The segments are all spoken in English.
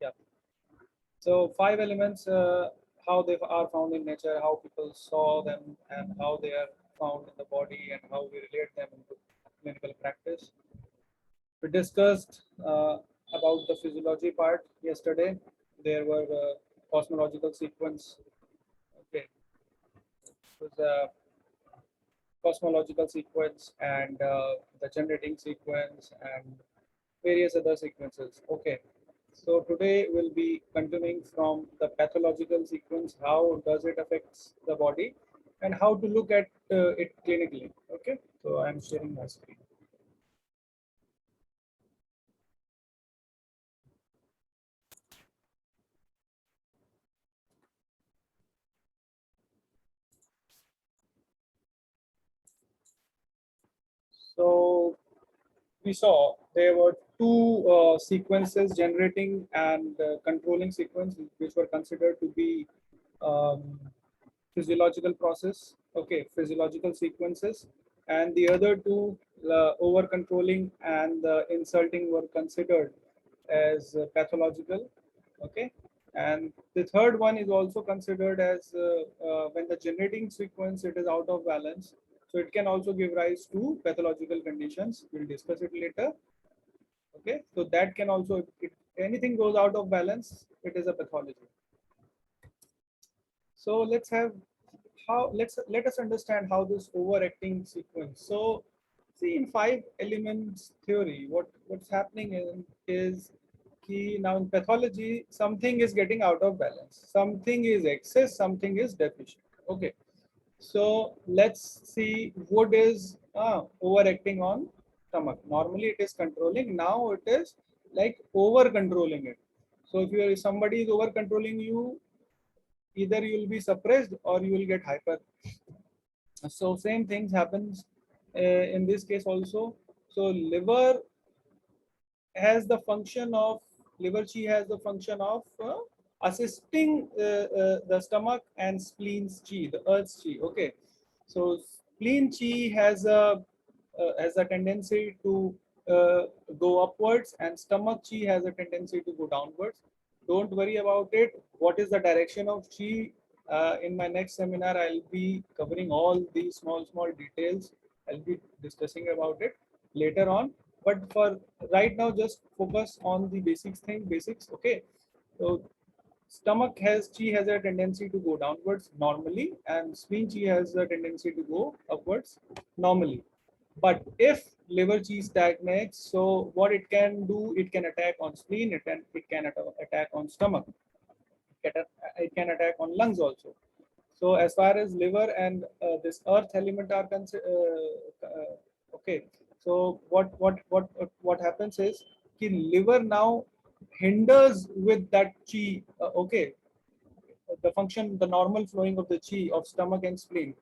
Yeah. So 5 elements, how they are found in nature, how people saw them, and how they are found in the body, and how we relate them into clinical practice. We discussed about the physiology part yesterday. There were cosmological sequence. Okay, it was a cosmological sequence and the generating sequence and various other sequences. Okay, so today we'll be continuing from the pathological sequence. How does it affects the body, and how to look at it clinically. Okay, so I'm sharing my screen. So we saw there were two sequences, generating and controlling sequence, which were considered to be um, physiological process, okay, physiological sequences, and the other two, over controlling and insulting, were considered as pathological, okay. And the third one is also considered as when the generating sequence it is out of balance, so it can also give rise to pathological conditions. We'll discuss it later. Okay, so that can also, if anything goes out of balance, it is a pathology. So let us understand how this overacting sequence. So see, in 5 elements theory, what's happening is key. Now in pathology, something is getting out of balance, something is excess, something is deficient. Okay, so let's see, wood is overacting on stomach. Normally it is controlling, now it is like over controlling it. So if somebody is over controlling you, either you will be suppressed or you will get hyper. So same things happens in this case also. So liver chi has the function of assisting the stomach and spleen's chi, the earth's chi. Okay, so spleen chi has a tendency to go upwards, and stomach chi has a tendency to go downwards. Don't worry about it. What is the direction of chi? In my next seminar, I'll be covering all these small details. I'll be discussing about it later on. But for right now, just focus on the basics. Okay. So stomach has chi has a tendency to go downwards normally, and spleen chi has a tendency to go upwards normally. But if liver chi stagnates, so what it can do, it can attack on spleen, it can attack on stomach, it can attack on lungs also. So as far as liver and this earth element are concerned, okay. So what happens is the liver now hinders with that chi, okay, the function, the normal flowing of the chi of stomach and spleen.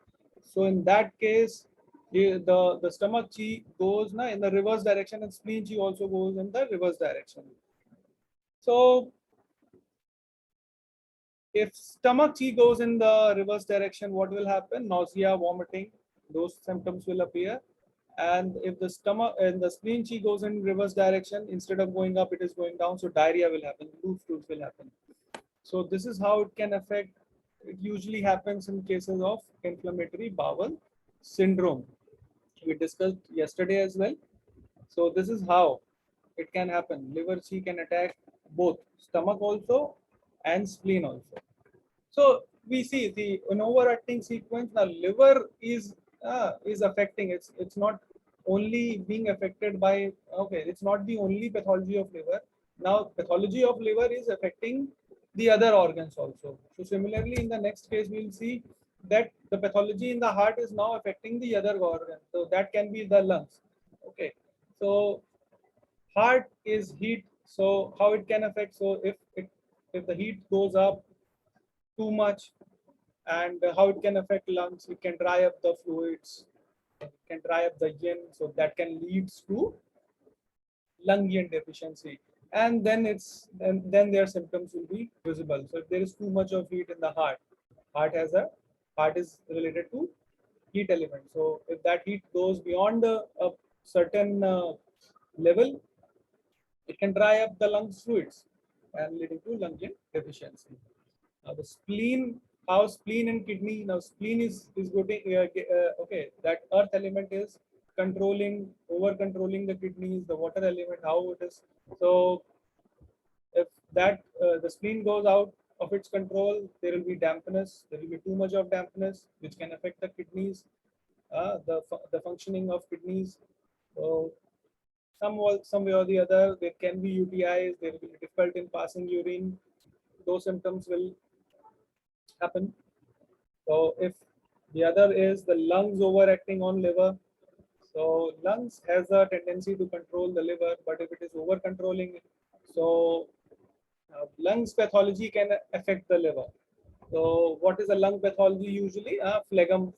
So in that case, the stomach chi goes in the reverse direction, and spleen chi also goes in the reverse direction. So if stomach chi goes in the reverse direction, what will happen? Nausea, vomiting, those symptoms will appear. And if the stomach and the spleen chi goes in reverse direction, instead of going up, it is going down. So diarrhea will happen, loose stools will happen. So this is how it can affect. It usually happens in cases of inflammatory bowel syndrome. We discussed yesterday as well. So this is how it can happen. Liver chi can attack both stomach also and spleen also. So we see the an overacting sequence. Now liver is affecting. It's not only being affected by, okay. It's not the only pathology of liver. Now pathology of liver is affecting the other organs also. So similarly, in the next case, we'll see that the pathology in the heart is now affecting the other organ. So that can be the lungs. Okay. So heart is heat. So how it can affect? So if the heat goes up too much, and how it can affect lungs, it can dry up the fluids, it can dry up the yin, so that can lead to lung yin deficiency, and then their symptoms will be visible. So if there is too much of heat in the heart is related to heat element. So if that heat goes beyond a certain level, it can dry up the lungs fluids. and leading to lung deficiency. Now the spleen, how spleen and kidney, now spleen is going okay, that earth element is controlling, over controlling the kidneys, the water element, how it is. So if that the spleen goes out of its control, there will be dampness, there will be too much of dampness, which can affect the kidneys, the functioning of kidneys. So some way or the other, there can be UTIs, there will be difficult in passing urine. Those symptoms will happen. So if the other is the lungs overacting on liver, so lungs has a tendency to control the liver, but if it is over controlling, so lungs pathology can affect the liver. So what is a lung pathology usually? Phlegm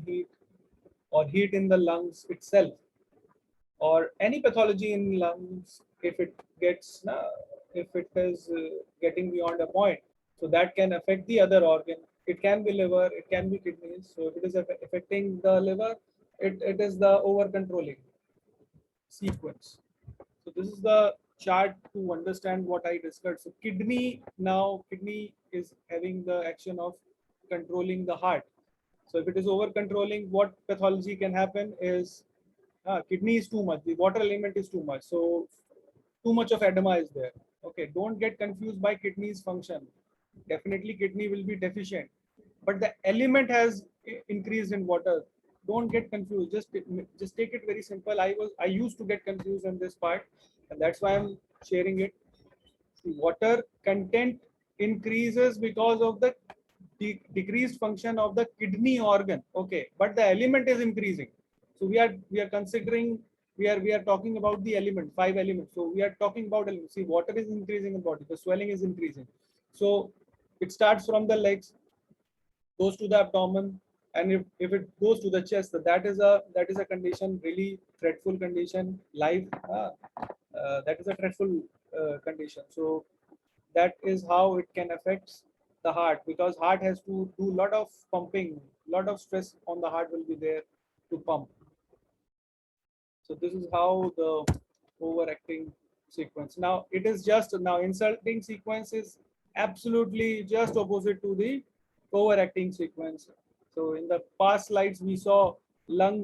heat or heat in the lungs itself, or any pathology in lungs if it gets if it is getting beyond a point, so that can affect the other organ. It can be liver, it can be kidneys. So if it is affecting the liver, it is the over controlling sequence. So this is the chart to understand what I discussed. So kidney, now kidney is having the action of controlling the heart. So if it is over controlling, what pathology can happen is kidney is too much, the water element is too much. So too much of edema is there. Okay, don't get confused by kidney's function. Definitely kidney will be deficient, but the element has increased in water. Don't get confused. Just take it very simple. I used to get confused on this part, and that's why I'm sharing it. The water content increases because of the decreased function of the kidney organ. Okay, but the element is increasing. So we are considering, we are talking about the element, 5 elements. So we are talking about elements. See, water is increasing in body, the swelling is increasing. So it starts from the legs, goes to the abdomen, and if it goes to the chest, so that is a condition, really dreadful condition, life that is a dreadful condition. So that is how it can affect the heart, because heart has to do a lot of pumping, lot of stress on the heart will be there to pump. So this is how the overacting sequence. Now it is just, now insulting sequence is absolutely just opposite to the overacting sequence. So in the past slides we saw lung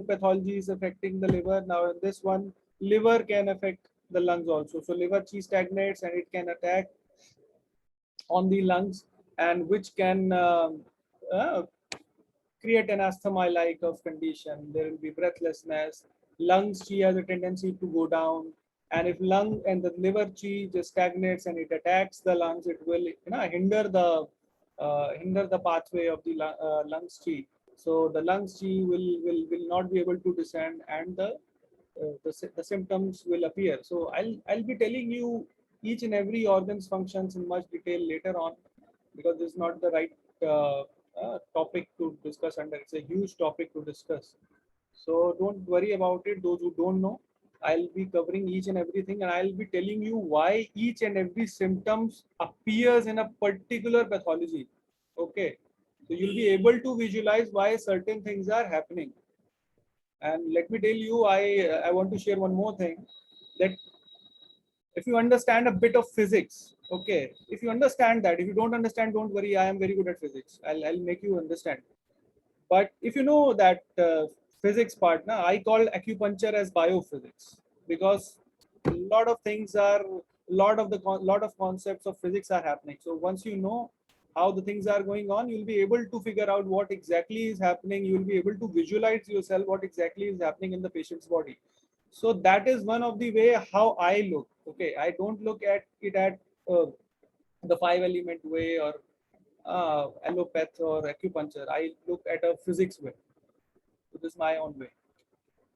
pathology is affecting the liver. Now in this one, liver can affect the lungs also. So liver chi stagnates and it can attack on the lungs, and which can uh, create an asthma-like of condition. There will be breathlessness. Lungs chi has a tendency to go down, and if lung and the liver chi just stagnates and it attacks the lungs, it will hinder the pathway of the lungs chi. So the lungs chi will not be able to descend, and the symptoms will appear. So I'll be telling you each and every organ's functions in much detail later on, because this is not the right topic to discuss under. It's a huge topic to discuss. So don't worry about it. Those who don't know, I'll be covering each and everything, and I'll be telling you why each and every symptoms appears in a particular pathology. Okay. So you'll be able to visualize why certain things are happening. And let me tell you, I want to share one more thing, that if you understand a bit of physics, okay, if you understand that, if you don't understand, don't worry, I am very good at physics. I'll make you understand. But if you know that physics part, I call acupuncture as biophysics, because a lot of things are, lot of concepts of physics are happening. So once you know how the things are going on, you'll be able to figure out what exactly is happening. You'll be able to visualize yourself what exactly is happening in the patient's body. So that is one of the way how I look. Okay, I don't look at it at the 5 element way, or allopath or acupuncture. I look at a physics way. So this is my own way.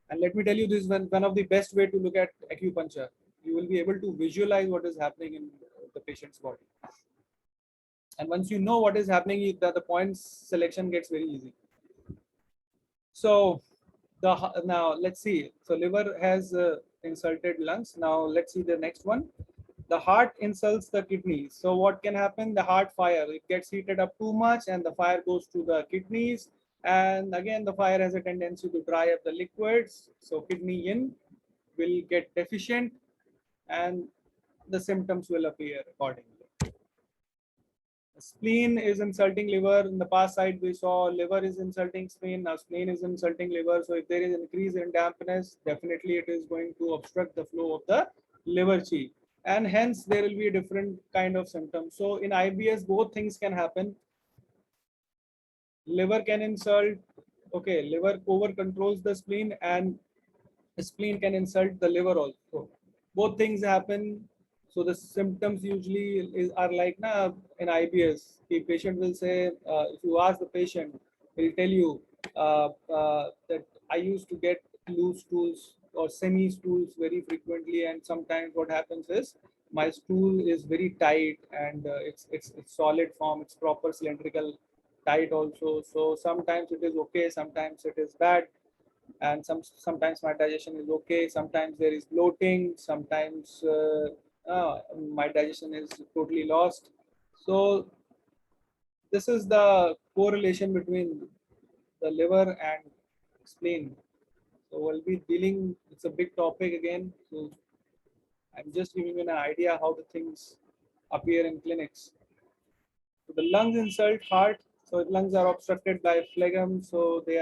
And let me tell you, this is one of the best way to look at acupuncture. You will be able to visualize what is happening in the patient's body. And once you know what is happening, the points selection gets very easy. So now let's see. So liver has insulted lungs. Now let's see the next one. The heart insults the kidneys. So what can happen? The heart fire, it gets heated up too much and the fire goes to the kidneys. And again, the fire has a tendency to dry up the liquids. So kidney yin will get deficient, and the symptoms will appear accordingly. Spleen is insulting liver. In the past side, we saw liver is insulting spleen. Now spleen is insulting liver. So if there is increase in dampness, definitely it is going to obstruct the flow of the liver chi. And hence there will be a different kind of symptoms. So in IBS, both things can happen. Liver can insult, okay, liver over controls the spleen, and spleen can insult the liver also. Both things happen. So the symptoms usually are like in IBS, the patient will say, if you ask the patient, he'll tell you that I used to get loose stools or semi stools very frequently, and sometimes what happens is my stool is very tight, and it's solid form, it's proper cylindrical tight also. So sometimes it is okay, sometimes it is bad, and sometimes my digestion is okay, sometimes there is bloating, sometimes my digestion is totally lost. So this is the correlation between the liver and spleen. So we'll be dealing, it's a big topic again, so I'm just giving you an idea how the things appear in clinics. So the lungs insult heart. So lungs are obstructed by phlegm. So they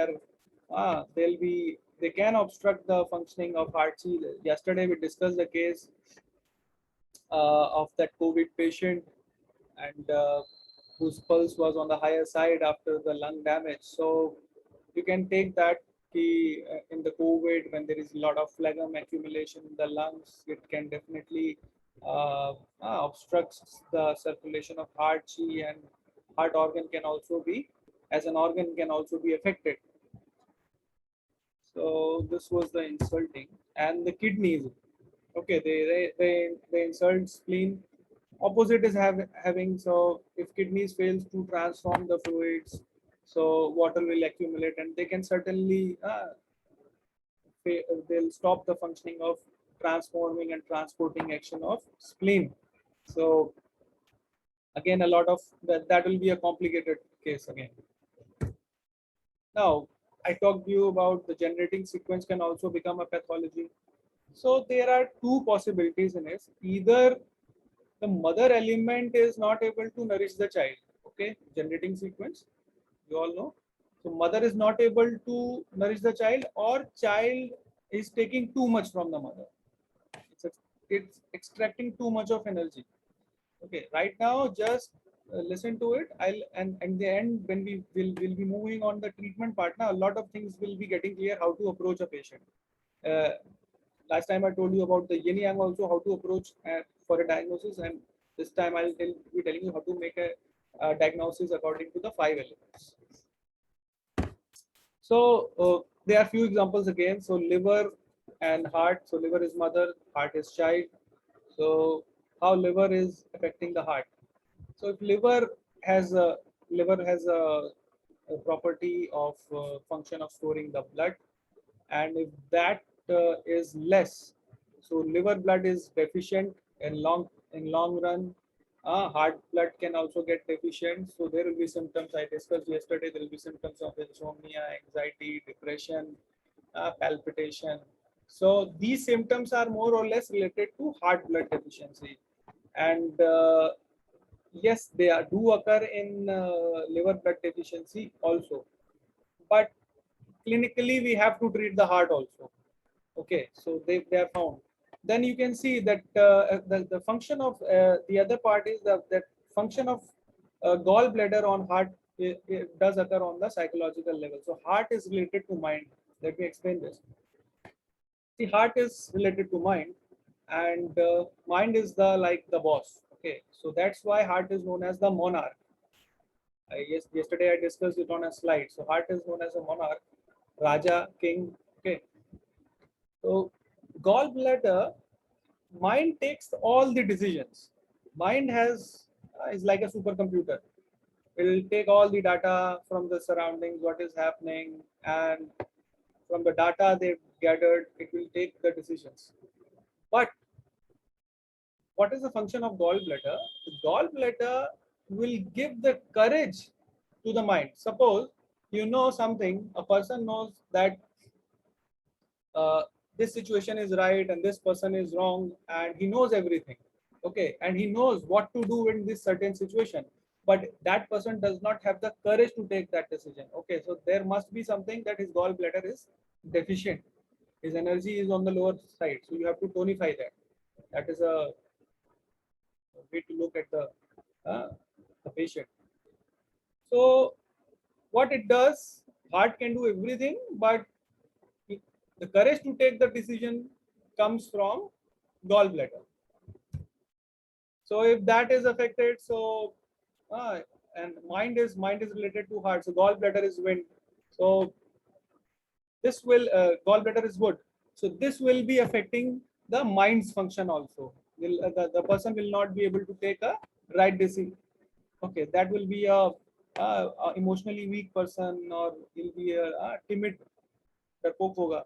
can obstruct the functioning of heart. See, yesterday we discussed the case of that COVID patient, and whose pulse was on the higher side after the lung damage. So you can take that in the COVID, when there is a lot of phlegm accumulation in the lungs, it can definitely obstructs the circulation of heart chi, and heart organ can also be, as an organ, can also be affected. So this was the insulting. And the kidneys, okay, they insult spleen. Opposite is having, so if kidneys fails to transform the fluids, so water will accumulate, and they can certainly they'll stop the functioning of transforming and transporting action of spleen. So again, a lot of that will be a complicated case again. Now, I talked to you about the generating sequence can also become a pathology. So there are two possibilities in it. Either the mother element is not able to nourish the child. Okay, generating sequence, you all know. So mother is not able to nourish the child, or child is taking too much from the mother. It's extracting too much of energy. Okay, right now just listen to it. And in the end, when we will be moving on the treatment part, now a lot of things will be getting clear how to approach a patient. Uh, Last time I told you about the yin yang also, how to approach for a diagnosis, and this time I'll be telling you how to make a diagnosis according to the 5 elements. So there are few examples again. So liver and heart. So liver is mother, heart is child. So how liver is affecting the heart? So if liver has a property of function of storing the blood, and if that is less, so liver blood is deficient in long run, heart blood can also get deficient. So there will be symptoms I discussed yesterday. There will be symptoms of insomnia, anxiety, depression, palpitation. So these symptoms are more or less related to heart blood deficiency, and yes, they do occur in liver blood deficiency also, but clinically we have to treat the heart also. Okay, so they are found. Then you can see that the function of the other part is that function of gallbladder on heart, it does occur on the psychological level. So heart is related to mind. Let me explain this. The heart is related to mind, and mind is the boss. Okay, so that's why heart is known as the monarch. Yesterday I discussed it on a slide. So heart is known as a monarch, Raja, king. Okay, so gallbladder, mind takes all the decisions. Mind has is like a supercomputer. It will take all the data from the surroundings, what is happening, and from the data they've gathered, it will take the decisions. But what is the function of gallbladder? The gallbladder will give the courage to the mind. Suppose you know something, a person knows that uh, this situation is right and this person is wrong, and he knows everything. Okay, and he knows what to do in this certain situation, but that person does not have the courage to take that decision. Okay, so there must be something that his gallbladder is deficient. His energy is on the lower side, so you have to tonify that. That is a way to look at the patient. So what it does, heart can do everything, but the courage to take the decision comes from gallbladder. So if that is affected, so and mind is related to heart. So gallbladder is wind. So this will gallbladder is wood. So this will be affecting the mind's function also. The person will not be able to take a right decision. Okay, that will be a emotionally weak person, or will be a timid डरपोक होगा.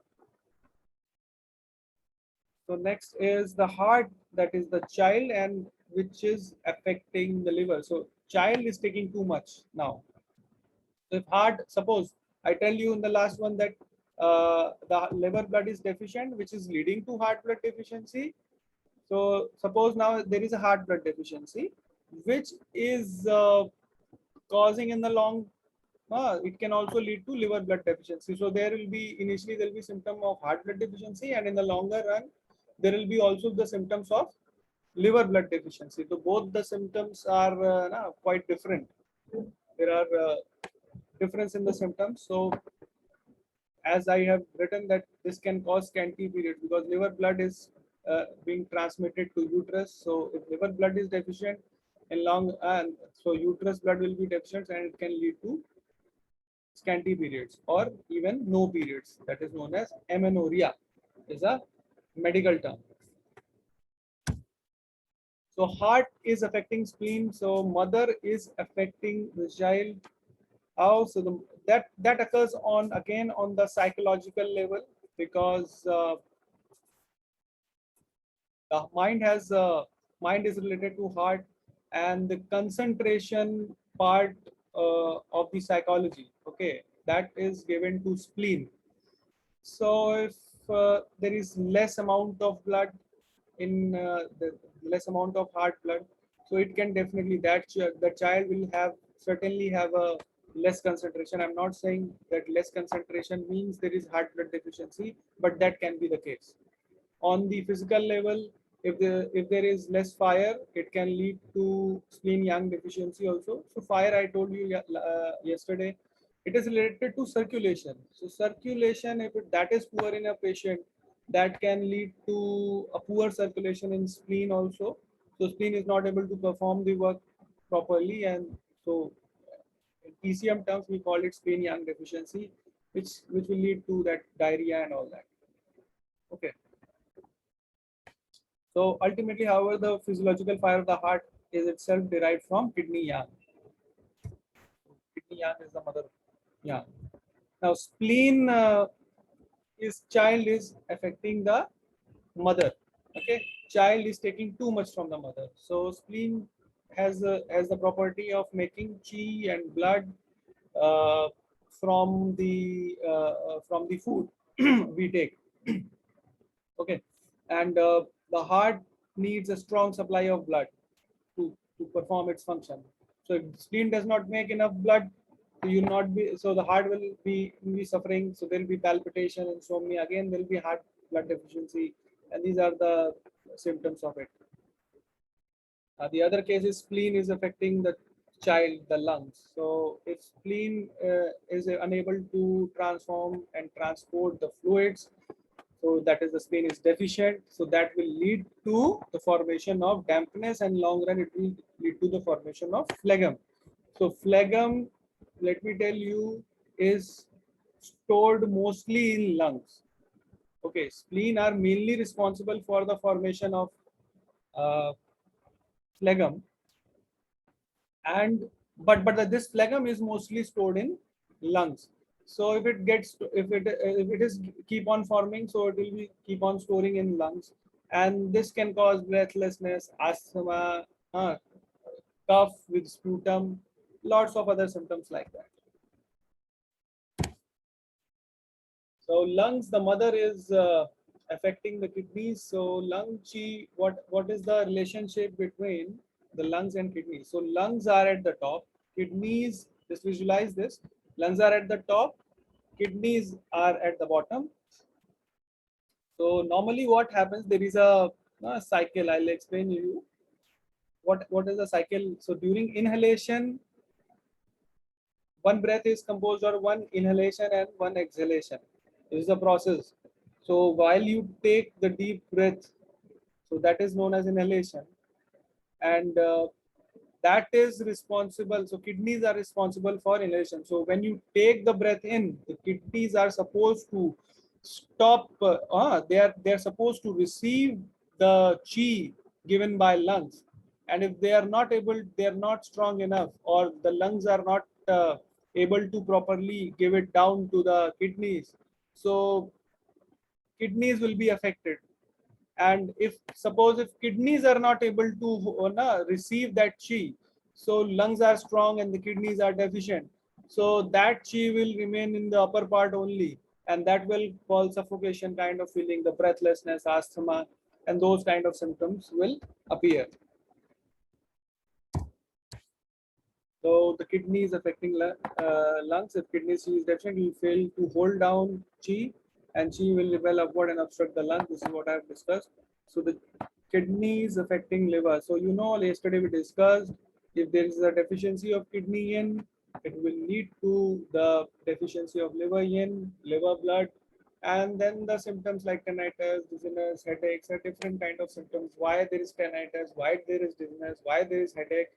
So next is the heart, that is the child, and which is affecting the liver. So child is taking too much now. So if heart, suppose I tell you in the last one that the liver blood is deficient, which is leading to heart blood deficiency. So suppose now there is a heart blood deficiency, which is causing in the long, it can also lead to liver blood deficiency. So there will be initially there will be symptom of heart blood deficiency, and in the longer run there will be also the symptoms of liver blood deficiency. So both the symptoms are quite different. There are difference in the symptoms. So as I have written that this can cause scanty periods because liver blood is being transmitted to uterus. So if liver blood is deficient in long, and so uterus blood will be deficient, and it can lead to scanty periods or even no periods. That is known as amenorrhea, is a medical term. So heart is affecting spleen. So mother is affecting the child. How? So that occurs on again on the psychological level, because the mind is related to heart, and the concentration part of the psychology. Okay, that is given to spleen. So if there is less amount of blood in the less amount of heart blood, so it can definitely the child will have certainly have a less concentration. I'm not saying that less concentration means there is heart blood deficiency, but that can be the case. On the physical level, if there is less fire, it can lead to spleen yang deficiency also. So fire, I told you yesterday, it is related to circulation. So circulation, if that is poor in a patient, that can lead to a poor circulation in spleen also. So spleen is not able to perform the work properly, and so in PCM terms we call it spleen yang deficiency, which will lead to that diarrhea and all that. Okay. So ultimately, however, the physiological fire of the heart is itself derived from kidney yang. Kidney yang is the mother yang. Now spleen child is affecting the mother. Okay, child is taking too much from the mother. So spleen has the property of making chi and blood uh, from the food we take. Okay, and the heart needs a strong supply of blood to perform its function. So if spleen does not make enough blood, so the heart will be suffering. So there will be palpitation, insomnia. Again, there will be heart blood deficiency, and these are the symptoms of it. The other case is spleen is affecting the child, the lungs. So if spleen is unable to transform and transport the fluids, so that is the spleen is deficient. So that will lead to the formation of dampness, and long run it will lead to the formation of phlegm. So phlegm, let me tell you, is stored mostly in lungs. Okay, spleen are mainly responsible for the formation of phlegm, and but this phlegm is mostly stored in lungs. So if it is keep on forming, so it will be keep on storing in lungs, and this can cause breathlessness, asthma, cough with sputum, lots of other symptoms like that. So lungs, the mother is affecting the kidneys. So lung chi, what is the relationship between the lungs and kidneys? So lungs are at the top, kidneys, just visualize this, lungs are at the top, kidneys are at the bottom. So normally what happens, there is a cycle. I'll explain you what is the cycle. So during inhalation, one breath is composed of one inhalation and one exhalation. This is the process. So while you take the deep breath, so that is known as inhalation, and that is responsible. So kidneys are responsible for inhalation. So when you take the breath in, the kidneys are supposed to stop. They are supposed to receive the chi given by lungs, and if they are not able, they are not strong enough, or the lungs are not able to properly give it down to the kidneys. So kidneys will be affected. And if suppose if kidneys are not able to receive that chi, so lungs are strong and the kidneys are deficient, so that chi will remain in the upper part only, and that will cause suffocation kind of feeling, the breathlessness, asthma, and those kind of symptoms will appear. So the kidneys affecting lungs. If kidneys is deficient, you fail to hold down chi, and chi will rebel upward and obstruct the lung. This is what I have discussed. So the kidneys affecting liver. So you know, yesterday we discussed, if there is a deficiency of kidney yin, it will lead to the deficiency of liver yin, liver blood, and then the symptoms like tinnitus, dizziness, headaches are different kind of symptoms. Why there is tinnitus, why there is dizziness, why there is headache,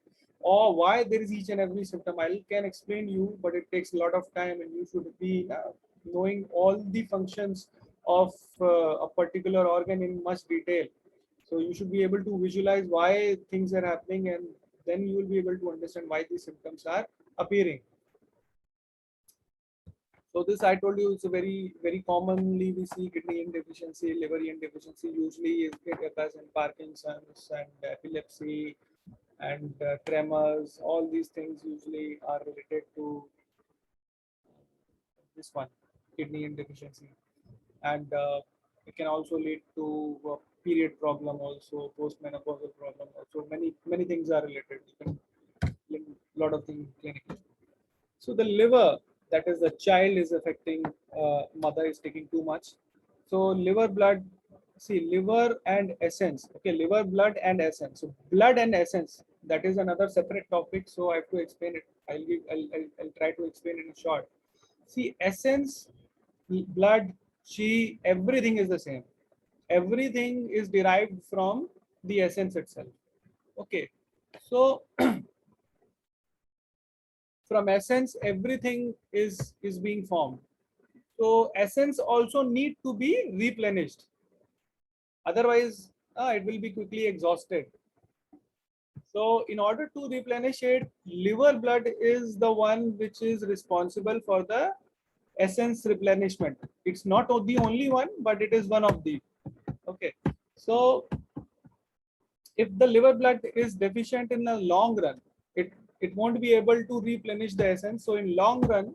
or why there is each and every symptom. I can explain you, but it takes a lot of time, and you should be knowing all the functions of a particular organ in much detail. So you should be able to visualize why things are happening, and then you will be able to understand why these symptoms are appearing. So this I told you, it's a very commonly we see kidney yin deficiency, liver yin deficiency. Usually it occurs in Parkinson's and epilepsy and tremors. All these things usually are related to this one, kidney yin deficiency, and it can also lead to period problem, also postmenopausal problem. Also many things are related. You can link a lot of things clinically. So the liver, that is the child is affecting, mother is taking too much. So liver blood, see liver and essence. Okay, liver blood and essence. So blood and essence, that is another separate topic. So I have to explain it. I'll try to explain it in short. See, essence, blood, chi, everything is the same. Everything is derived from the essence itself. Okay, so from essence everything is being formed. So essence also need to be replenished, otherwise it will be quickly exhausted. So in order to replenish it, liver blood is the one which is responsible for the essence replenishment. It's not the only one, but it is one of the. Okay, so if the liver blood is deficient in the long run, it won't be able to replenish the essence. So in long run,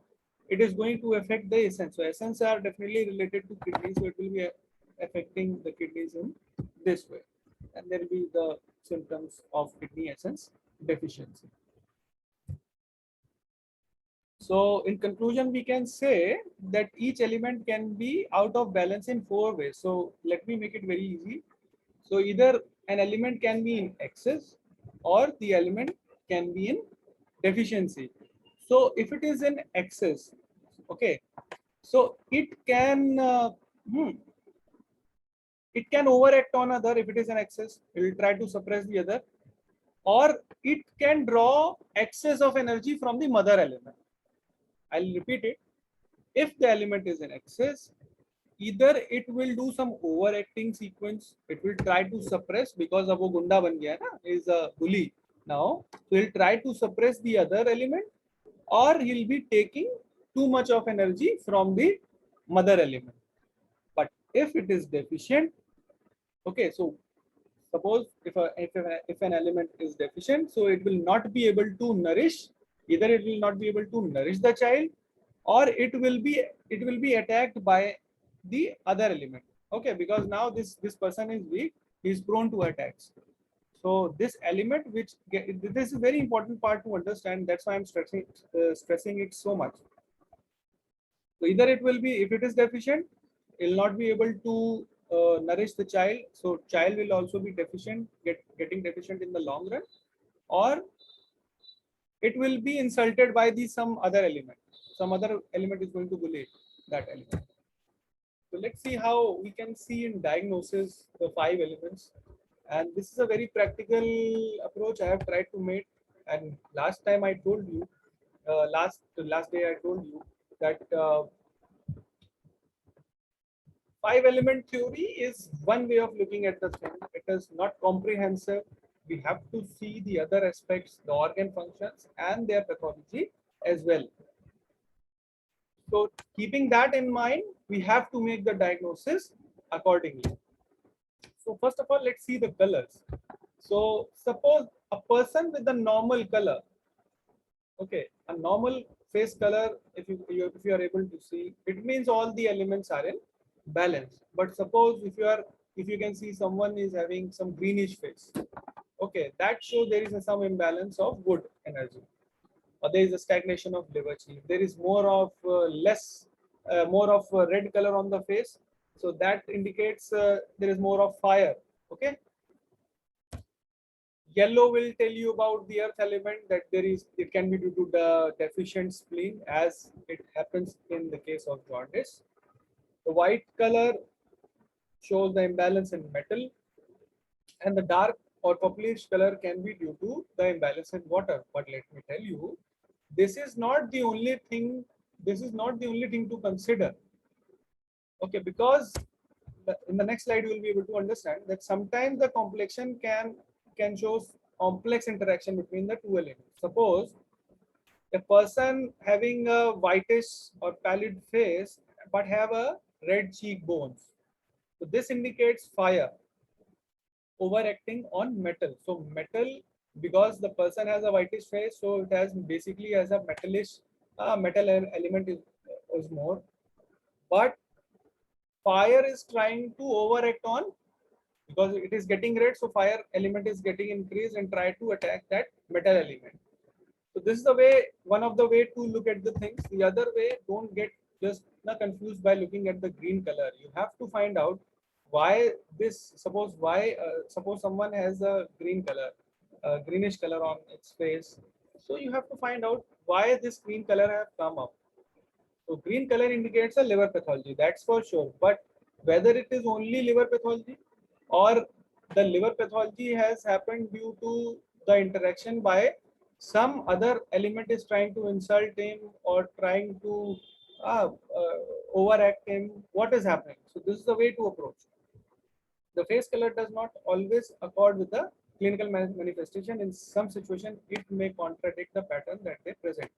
it is going to affect the essence. So essence are definitely related to kidneys, so it will be affecting the kidneys in this way, and there will be the symptoms of kidney essence deficiency. So in conclusion, we can say that each element can be out of balance in 4 ways. So let me make it very easy. So either an element can be in excess, or the element can be in deficiency. So if it is in excess, okay, so it can overact on other. If it is in excess, it will try to suppress the other, or it can draw excess of energy from the mother element. I'll repeat it. If the element is in excess, either it will do some overacting sequence, it will try to suppress, because of wo gunda ban gaya na, is a bully now, so he'll try to suppress the other element, or he'll be taking too much of energy from the mother element. But if it is deficient, okay, so suppose if an element is deficient, so it will not be able to nourish, either it will not be able to nourish the child, or it will be attacked by the other element. Okay, because now this person is weak, he is prone to attacks. So this element, this is very important part to understand. That's why I'm stressing it so much. So either it will be, if it is deficient, it will not be able to nourish the child. So child will also be deficient, getting deficient in the long run, or it will be insulted by the some other element. Some other element is going to bully that element. So let's see how we can see in diagnosis the 5 elements. And this is a very practical approach I have tried to make. And last time I told you, last day I told you that 5 element theory is one way of looking at the thing. It is not comprehensive. We have to see the other aspects, the organ functions and their pathology as well. So keeping that in mind, we have to make the diagnosis accordingly. So first of all, let's see the colors. So suppose a person with a normal color, okay, a normal face color, if you are able to see, it means all the elements are in balance. But suppose if you can see someone is having some greenish face, okay, that shows there is some imbalance of good energy, or there is a stagnation of liver chi. There is more of more of red color on the face, so that indicates there is more of fire. Okay, yellow will tell you about the earth element, that it can be due to the deficient spleen, as it happens in the case of jaundice. The white color shows the imbalance in metal, and the dark or purplish color can be due to the imbalance in water. But let me tell you, this is not the only thing. This is not the only thing to consider. Okay, because in the next slide you will be able to understand that sometimes the complexion can show complex interaction between the two elements. Suppose a person having a whitish or pallid face but have a red cheekbones. So this indicates fire overacting on metal. So metal, because the person has a whitish face, so it has basically as a metalish metal element is more. But fire is trying to overact on, because it is getting red, so fire element is getting increased and try to attack that metal element. So this is the way, one of the way to look at the things. The other way, don't get just confused by looking at the green color. You have to find out why this, suppose someone has a green color, greenish color on its face. So you have to find out why this green color have come up. So green color indicates a liver pathology, that's for sure. But whether it is only liver pathology, or the liver pathology has happened due to the interaction by some other element is trying to insult him or trying to overact him, what is happening? So this is the way to approach. The face color does not always accord with the clinical manifestation. In some situation, it may contradict the pattern that they present.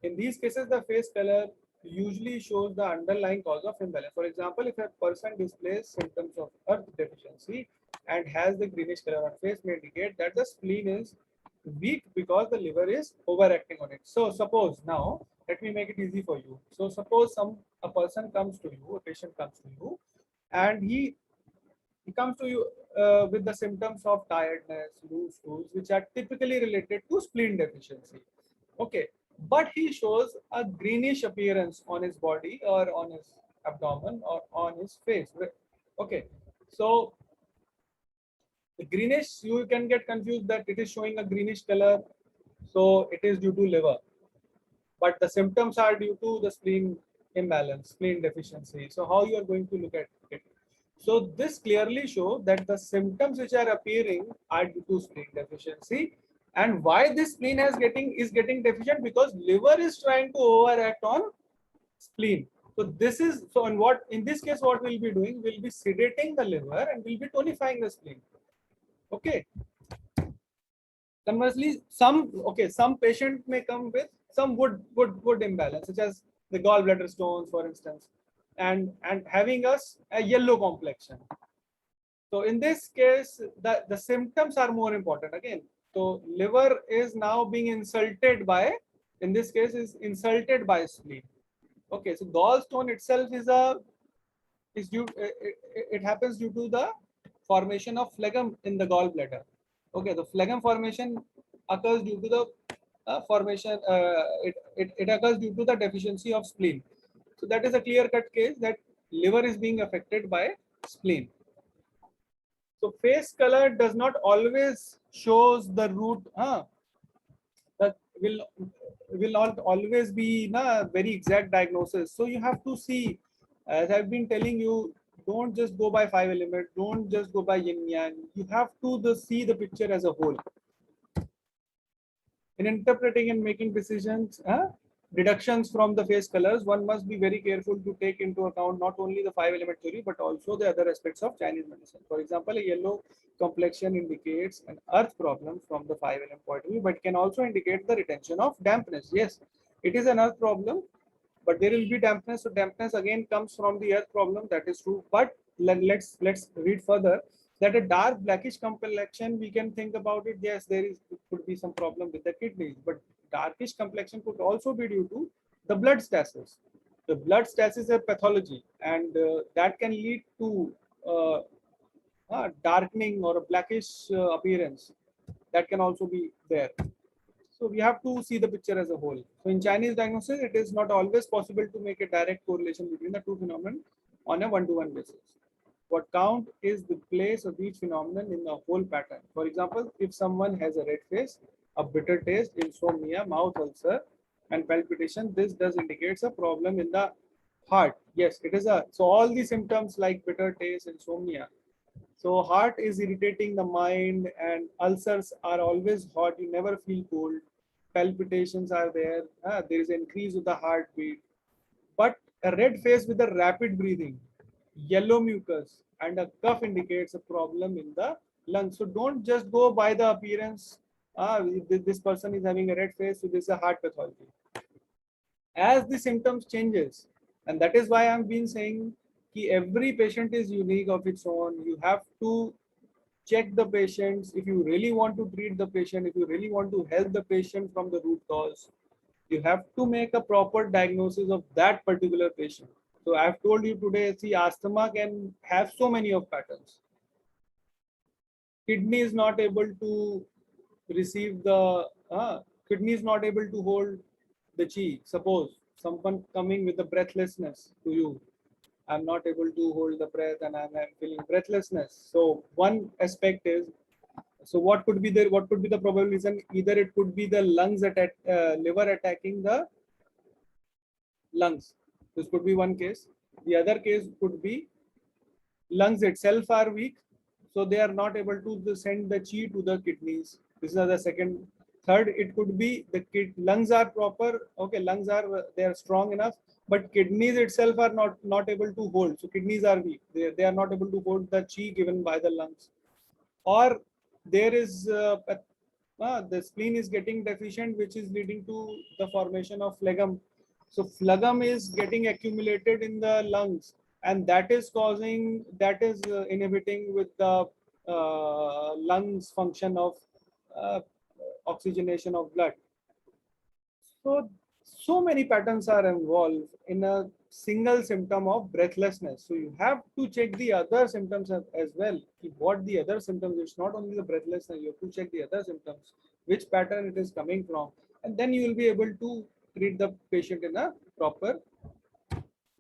In these cases, the face color usually shows the underlying cause of imbalance. For example, if a person displays symptoms of earth deficiency and has the greenish color on face, may indicate that the spleen is weak because the liver is overacting on it. So suppose now, let me make it easy for you. So suppose a person comes to you, a patient comes to you, and he comes to you with the symptoms of tiredness, loose stools, which are typically related to spleen deficiency. Okay, but he shows a greenish appearance on his body or on his abdomen or on his face. Okay, so the greenish, you can get confused that it is showing a greenish color, so it is due to liver. But the symptoms are due to the spleen imbalance, spleen deficiency. So how you are going to look at it? So this clearly shows that the symptoms which are appearing are due to spleen deficiency. And why this spleen is getting deficient? Because liver is trying to overact on spleen. So this is, so in this case what we'll be doing, we'll be sedating the liver and we'll be tonifying the spleen. Okay. Conversely, some patient may come with some good imbalance, such as the gallbladder stones, for instance, and having a yellow complexion. So in this case, the symptoms are more important again. So liver is now being insulted by, in this case, is insulted by spleen. Okay, so gallstone itself is due, it happens due to the formation of phlegm in the gallbladder. Okay, the phlegm formation occurs due to the formation, it occurs due to the deficiency of spleen. So that is a clear-cut case that liver is being affected by spleen. So face color does not always shows the root, that will not always be a very exact diagnosis. So you have to see, as I've been telling you, don't just go by 5 elements, don't just go by yin yang. You have to see the picture as a whole. In interpreting and making decisions, deductions from the face colors, one must be very careful to take into account not only the 5 element theory, but also the other aspects of Chinese medicine. For example, a yellow complexion indicates an earth problem from the 5 element point of view, but can also indicate the retention of dampness. Yes, it is an earth problem, but there will be dampness. So dampness again comes from the earth problem. That is true. But let's read further. That a dark blackish complexion, we can think about it. Yes, could be some problem with the kidneys, but darkish complexion could also be due to the blood stasis. The blood stasis is a pathology, and that can lead to darkening or a blackish appearance. That can also be there. So we have to see the picture as a whole. So in Chinese diagnosis, it is not always possible to make a direct correlation between the two phenomena on a one-to-one basis. What count is the place of each phenomenon in the whole pattern. For example, if someone has a red face, a bitter taste, insomnia, mouth ulcer, and palpitation, this does indicates a problem in the heart. Yes, it is a, so all the symptoms like bitter taste, insomnia. So heart is irritating the mind, and ulcers are always hot. You never feel cold. Palpitations are there. There is an increase of the heartbeat. But a red face with a rapid breathing, yellow mucus, and a cough indicates a problem in the lungs. So don't just go by the appearance. This person is having a red face, so this is a heart pathology. As the symptoms changes, and that is why I've been saying every patient is unique of its own. You have to check the patients. If you really want to treat the patient, if you really want to help the patient from the root cause, you have to make a proper diagnosis of that particular patient. So I've told you today, see, asthma can have so many of patterns. Kidney is not able to receive the, kidney is not able to hold the chi. Suppose someone coming with the breathlessness to you, I'm not able to hold the breath and I'm feeling breathlessness. So one aspect is, so what could be the probable reason? Either it could be the lungs liver attacking the lungs. This could be one case. The other case could be lungs itself are weak, so they are not able to send the chi to the kidneys. This is the second. Third, it could be the lungs are proper. Okay, lungs are, they are strong enough, but kidneys itself are not able to hold. So kidneys are weak. They are not able to hold the chi given by the lungs. Or there is the spleen is getting deficient, which is leading to the formation of phlegm. So phlegm is getting accumulated in the lungs, and that is causing, that is inhibiting with the lungs function of oxygenation of blood. So many patterns are involved in a single symptom of breathlessness. So you have to check the other symptoms as well. What the other symptoms, it's not only the breathlessness, you have to check the other symptoms, which pattern it is coming from, and then you will be able to treat the patient in a proper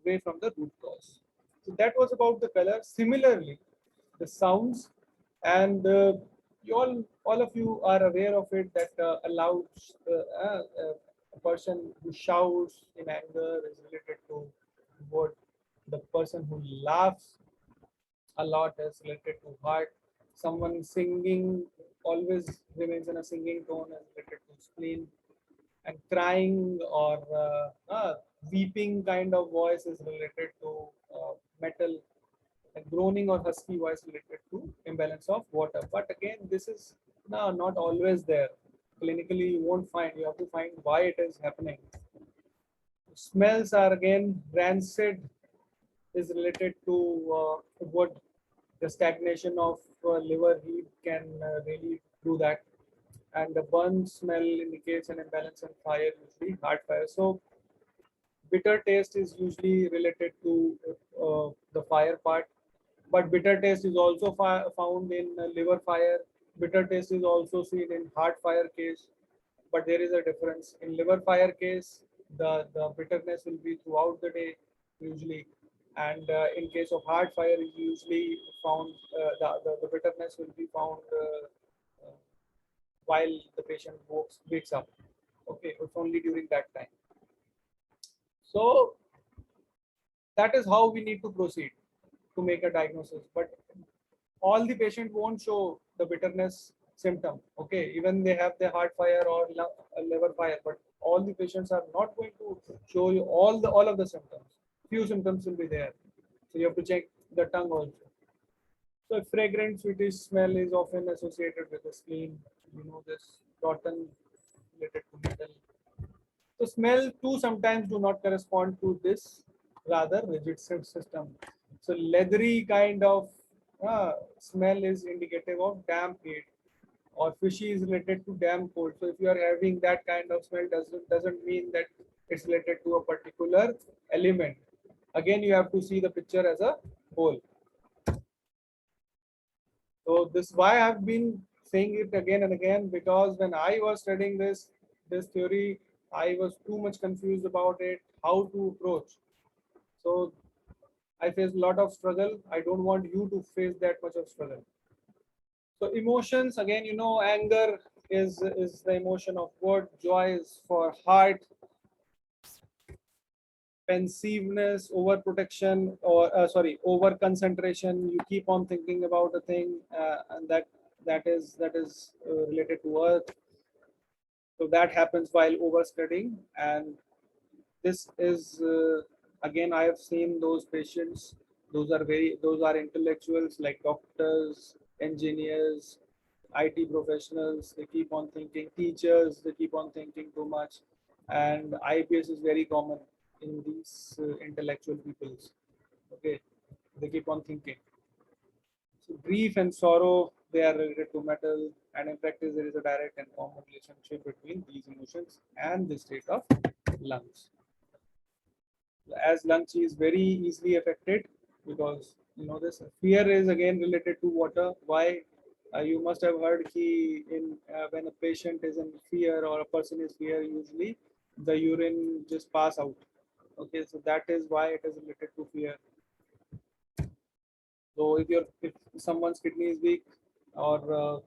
way from the root cause. So that was about the color. Similarly, the sounds, and all of you are aware of it, that a loud a person who shouts in anger is related to what, the person who laughs a lot is related to heart. Someone singing always remains in a singing tone is related to spleen, and crying or weeping kind of voice is related to metal, and groaning or husky voice related to imbalance of water. But again, this is not always there. Clinically, you won't find. You have to find why it is happening. Smells are again rancid, is related to what the stagnation of liver heat can really do that. And the burn smell indicates an imbalance in fire, usually heart fire. So Bitter taste is usually related to the fire part, but bitter taste is also found in liver fire. Bitter taste is also seen in heart fire case, but there is a difference. In liver fire case, the bitterness will be throughout the day usually, and in case of heart fire, is usually found the bitterness will be found uh, while the patient wakes up. Okay, it's only during that time. So that is how we need to proceed to make a diagnosis. But all the patient won't show the bitterness symptom. Okay, even they have the heart fire or liver fire, but all the patients are not going to show you all of the symptoms. Few symptoms will be there. So you have to check the tongue also. So fragrant sweetish smell is often associated with the spleen. You know this rotten related to metal. So smell too sometimes do not correspond to this rather rigid system. So leathery kind of smell is indicative of damp heat, or fishy is related to damp cold. So if you are having that kind of smell, doesn't mean that it's related to a particular element. Again, you have to see the picture as a whole. So this why I've been saying it again and again, because when I was studying this theory, I was too much confused about it, how to approach. So I faced a lot of struggle. I don't want you to face that much of struggle. So emotions again, you know, anger is the emotion of what, joy is for heart, pensiveness, overprotection, or over concentration. You keep on thinking about a thing, and that is related to earth. So that happens while overstudying, and this is again I have seen those patients. Those are intellectuals like doctors, engineers, IT professionals. They keep on thinking. Teachers, they keep on thinking too much, and IBS is very common in these intellectual peoples. Okay, they keep on thinking. So grief and sorrow, they are related to metal, and in practice, there is a direct and common relationship between these emotions and the state of lungs. As lung chi is very easily affected, because you know this fear is again related to water. Why? You must have heard ki in when a patient is in fear or a person is fear, usually the urine just pass out. Okay, so that is why it is related to fear. So if someone's kidney is weak, or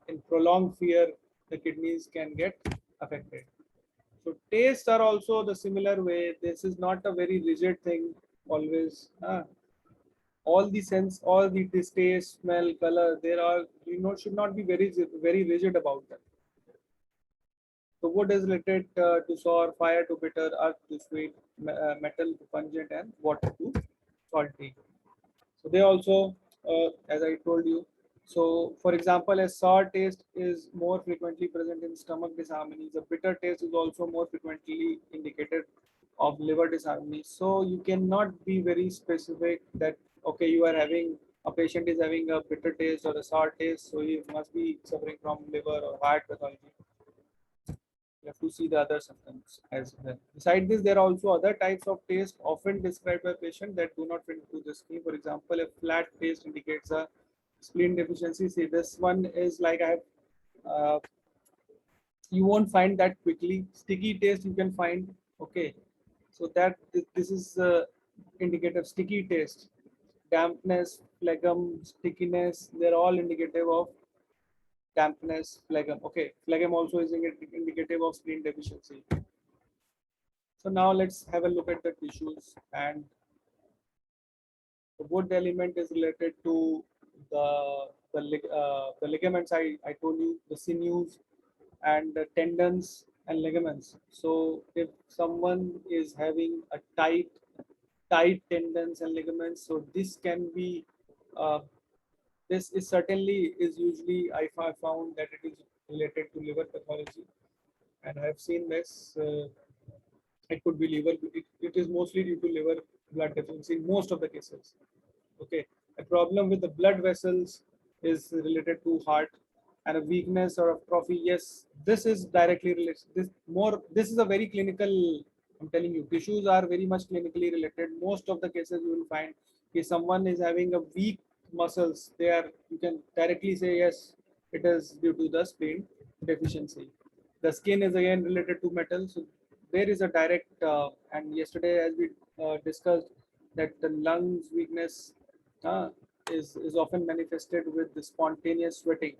in prolonged fear, the kidneys can get affected. So tastes are also the similar way. This is not a very rigid thing always. All the sense, all the taste, smell, color, there are, you know, should not be very rigid about them. So wood is related to sour, fire to bitter, earth to sweet, metal to pungent, and water to salty. So they also, as I told you, so for example, a sour taste is more frequently present in stomach disharmonies. A bitter taste is also more frequently indicated of liver disharmony. So you cannot be very specific that okay, you are having a patient is having a bitter taste or a sour taste, so he must be suffering from liver or heart pathology. You have to see the other symptoms as well. Besides this, there are also other types of taste often described by patient that do not fit into the scheme. For example, a flat taste indicates a spleen deficiency. See, this one is like I have, you won't find that quickly. Sticky taste you can find. Okay, so that this is indicative sticky taste. Dampness, phlegm, stickiness, they're all indicative of dampness, phlegm. Okay, phlegm also is indicative of spleen deficiency. So now let's have a look at the tissues, and the wood element is related to the ligaments. I told you the sinews and the tendons and ligaments. So if someone is having a tight tendons and ligaments, so this can be uh, this is certainly is usually I found that it is related to liver pathology, and I have seen this. It could be liver. It is mostly due to liver blood deficiency in most of the cases. Okay, a problem with the blood vessels is related to heart, and a weakness or atrophy. Yes, this is directly related. This is a very clinical I'm telling you, tissues are very much clinically related. Most of the cases you will find if someone is having a weak muscles, you can directly say yes, it is due to the spleen deficiency. The skin is again related to metal, so there is a direct. And yesterday, as we discussed, that the lungs weakness uh, is often manifested with the spontaneous sweating.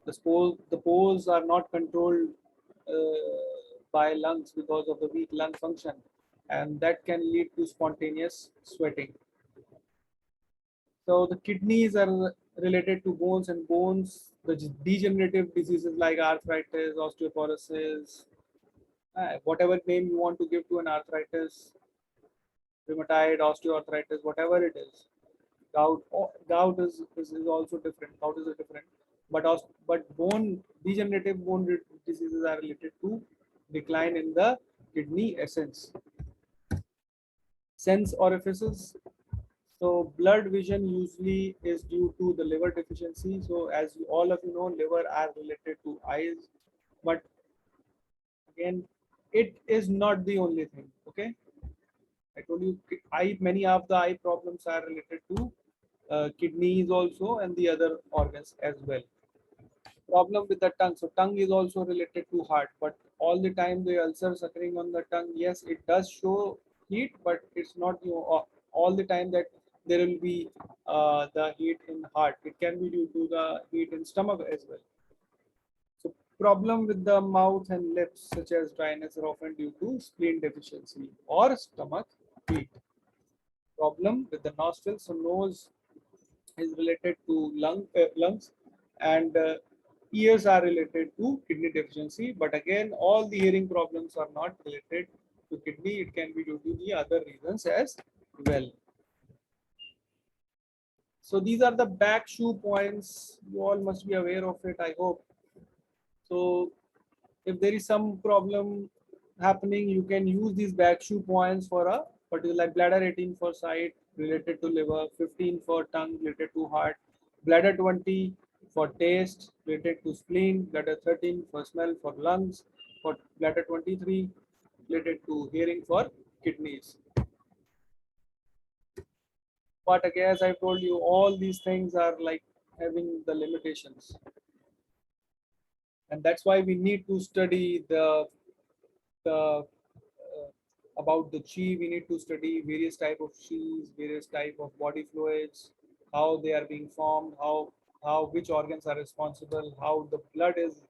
The pores are not controlled by lungs because of the weak lung function, and that can lead to spontaneous sweating. So the kidneys are related to bones, and bones, the degenerative diseases like arthritis, osteoporosis, whatever name you want to give to an arthritis, rheumatoid, osteoarthritis, whatever it is. Gout is also different. Gout is a different, but degenerative bone diseases are related to decline in the kidney essence. Sense orifices. So blood vision usually is due to the liver deficiency. So as all of you know, liver are related to eyes, but again, it is not the only thing. Okay, I told you, many of the eye problems are related to kidneys also and the other organs as well. Problem with the tongue. So tongue is also related to heart, but all the time the ulcers occurring on the tongue, yes, it does show heat, but it's not all the time that there will be the heat in heart. It can be due to the heat in stomach as well. So problem with the mouth and lips such as dryness are often due to spleen deficiency or stomach heat. Problem with the nostrils. So nose is related to lungs, and ears are related to kidney deficiency. But again, all the hearing problems are not related to kidney. It can be due to the other reasons as well. So these are the back shoe points. You all must be aware of it, I hope. So if there is some problem happening, you can use these back shoe points for a particular, like bladder 18 for sight related to liver, 15 for tongue related to heart, bladder 20 for taste related to spleen, bladder 13 for smell for lungs, for bladder 23 related to hearing for kidneys. But again, as I told you, all these things are like having the limitations. And that's why we need to study about the chi. We need to study various type of chis, various type of body fluids, how they are being formed, how which organs are responsible, how the blood is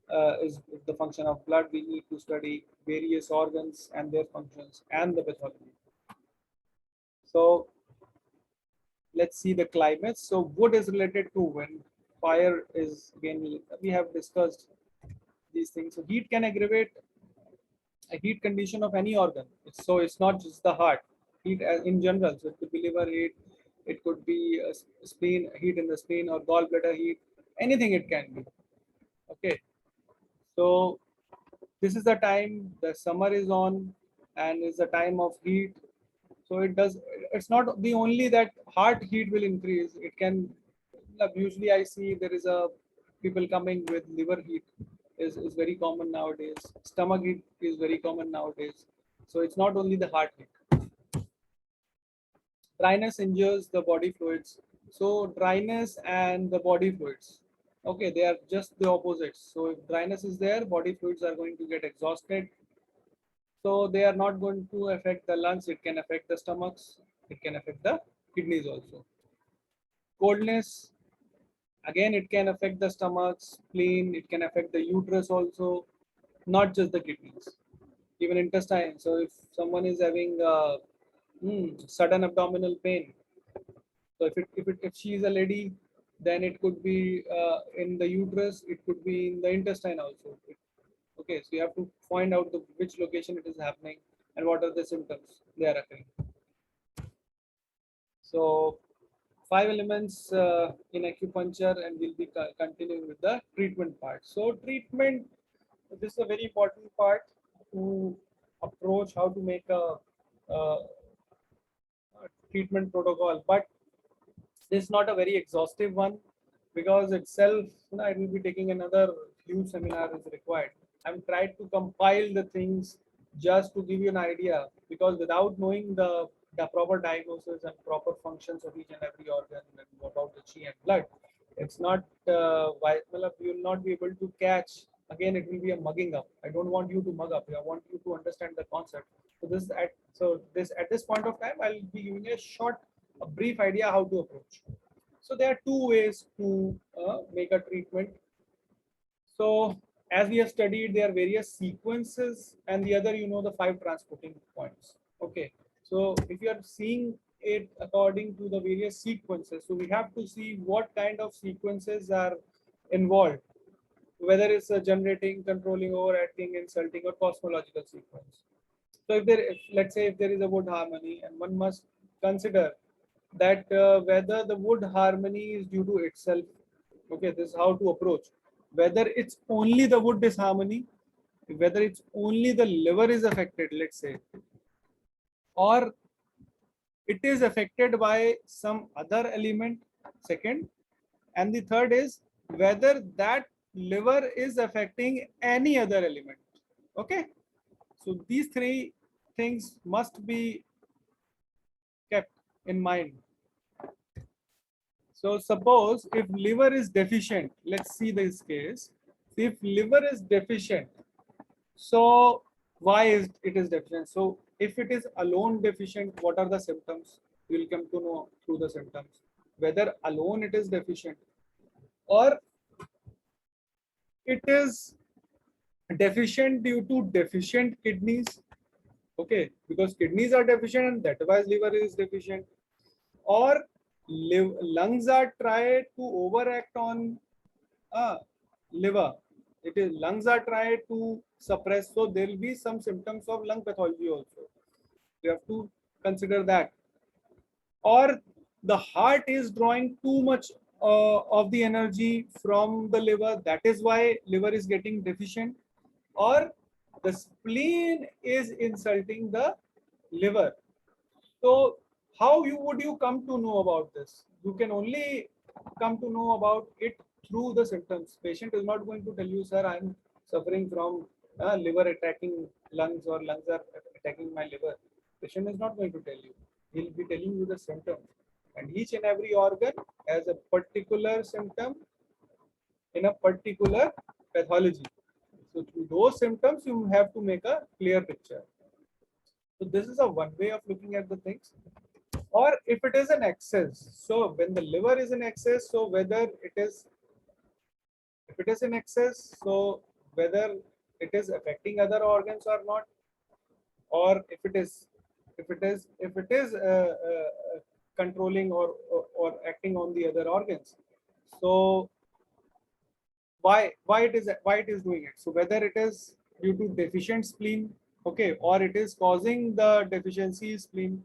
the function of blood. We need to study various organs and their functions and the pathology. So let's see the climates. So wood is related to wind. Fire is, again, we have discussed these things. So heat can aggravate a heat condition of any organ. It's not just the heart. Heat in general. So it could be liver heat, it could be spleen heat in the spleen or gallbladder heat. Anything it can be. Okay. So this is the time the summer is on, and is the time of heat. So it's not the only that heart heat will increase. It can, usually I see there is a people coming with liver heat is very common nowadays. Stomach heat is very common nowadays. So it's not only the heart heat. Dryness injures the body fluids. So dryness and the body fluids, okay, they are just the opposites. So if dryness is there, body fluids are going to get exhausted. So they are not going to affect the lungs. It can affect the stomachs. It can affect the kidneys also. Coldness, again, it can affect the stomach, spleen. It can affect the uterus also, not just the kidneys, even intestine. So if someone is having sudden abdominal pain, so if she is a lady, then it could be in the uterus. It could be in the intestine also. Okay, so you have to find out which location it is happening and what are the symptoms they are occurring. So 5 elements in acupuncture, and we'll be continuing with the treatment part. So treatment, this is a very important part to approach how to make a treatment protocol, but this is not a very exhaustive one because itself, it will be taking another huge seminar is required. I'm trying to compile the things just to give you an idea, because without knowing the proper diagnosis and proper functions of each and every organ and about the chi and blood, it's not well, you will not be able to catch. Again, it will be a mugging up. I don't want you to mug up. I want you to understand the concept. So at this point of time, I'll be giving you a brief idea how to approach. So there are two ways to make a treatment. So as we have studied, there are various sequences, and the other, the 5 transporting points. Okay. So if you are seeing it according to the various sequences, so we have to see what kind of sequences are involved, whether it's a generating, controlling, overacting, insulting, or cosmological sequence. So let's say if there is a wood harmony, and one must consider that whether the wood harmony is due to itself. Okay, this is how to approach. Whether it's only the wood disharmony, whether it's only the liver is affected, let's say, or it is affected by some other element, second, and the third is whether that liver is affecting any other element. Okay, so these three things must be kept in mind. So suppose if liver is deficient, let's see this case. If liver is deficient, so why is it is deficient? So if it is alone deficient, what are the symptoms? You will come to know through the symptoms. Whether alone it is deficient or it is deficient due to deficient kidneys. Okay, because kidneys are deficient and that why liver is deficient. Or lungs are tried to overact on liver. It is lungs are tried to suppress, so there will be some symptoms of lung pathology also. You have to consider that. Or the heart is drawing too much of the energy from the liver. That is why liver is getting deficient. Or the spleen is insulting the liver. So how would you come to know about this? You can only come to know about it through the symptoms. Patient is not going to tell you, sir, I'm suffering from liver attacking lungs, or lungs are attacking my liver. Patient is not going to tell you. He'll be telling you the symptoms. And each and every organ has a particular symptom in a particular pathology. So through those symptoms, you have to make a clear picture. So this is a one way of looking at the things. Or if it is an excess, so when the liver is in excess, so whether it is, if it is in excess, so whether it is affecting other organs or not, or if it is controlling or acting on the other organs. So why it is doing it? So whether it is due to deficient spleen, okay, or it is causing the deficiency spleen,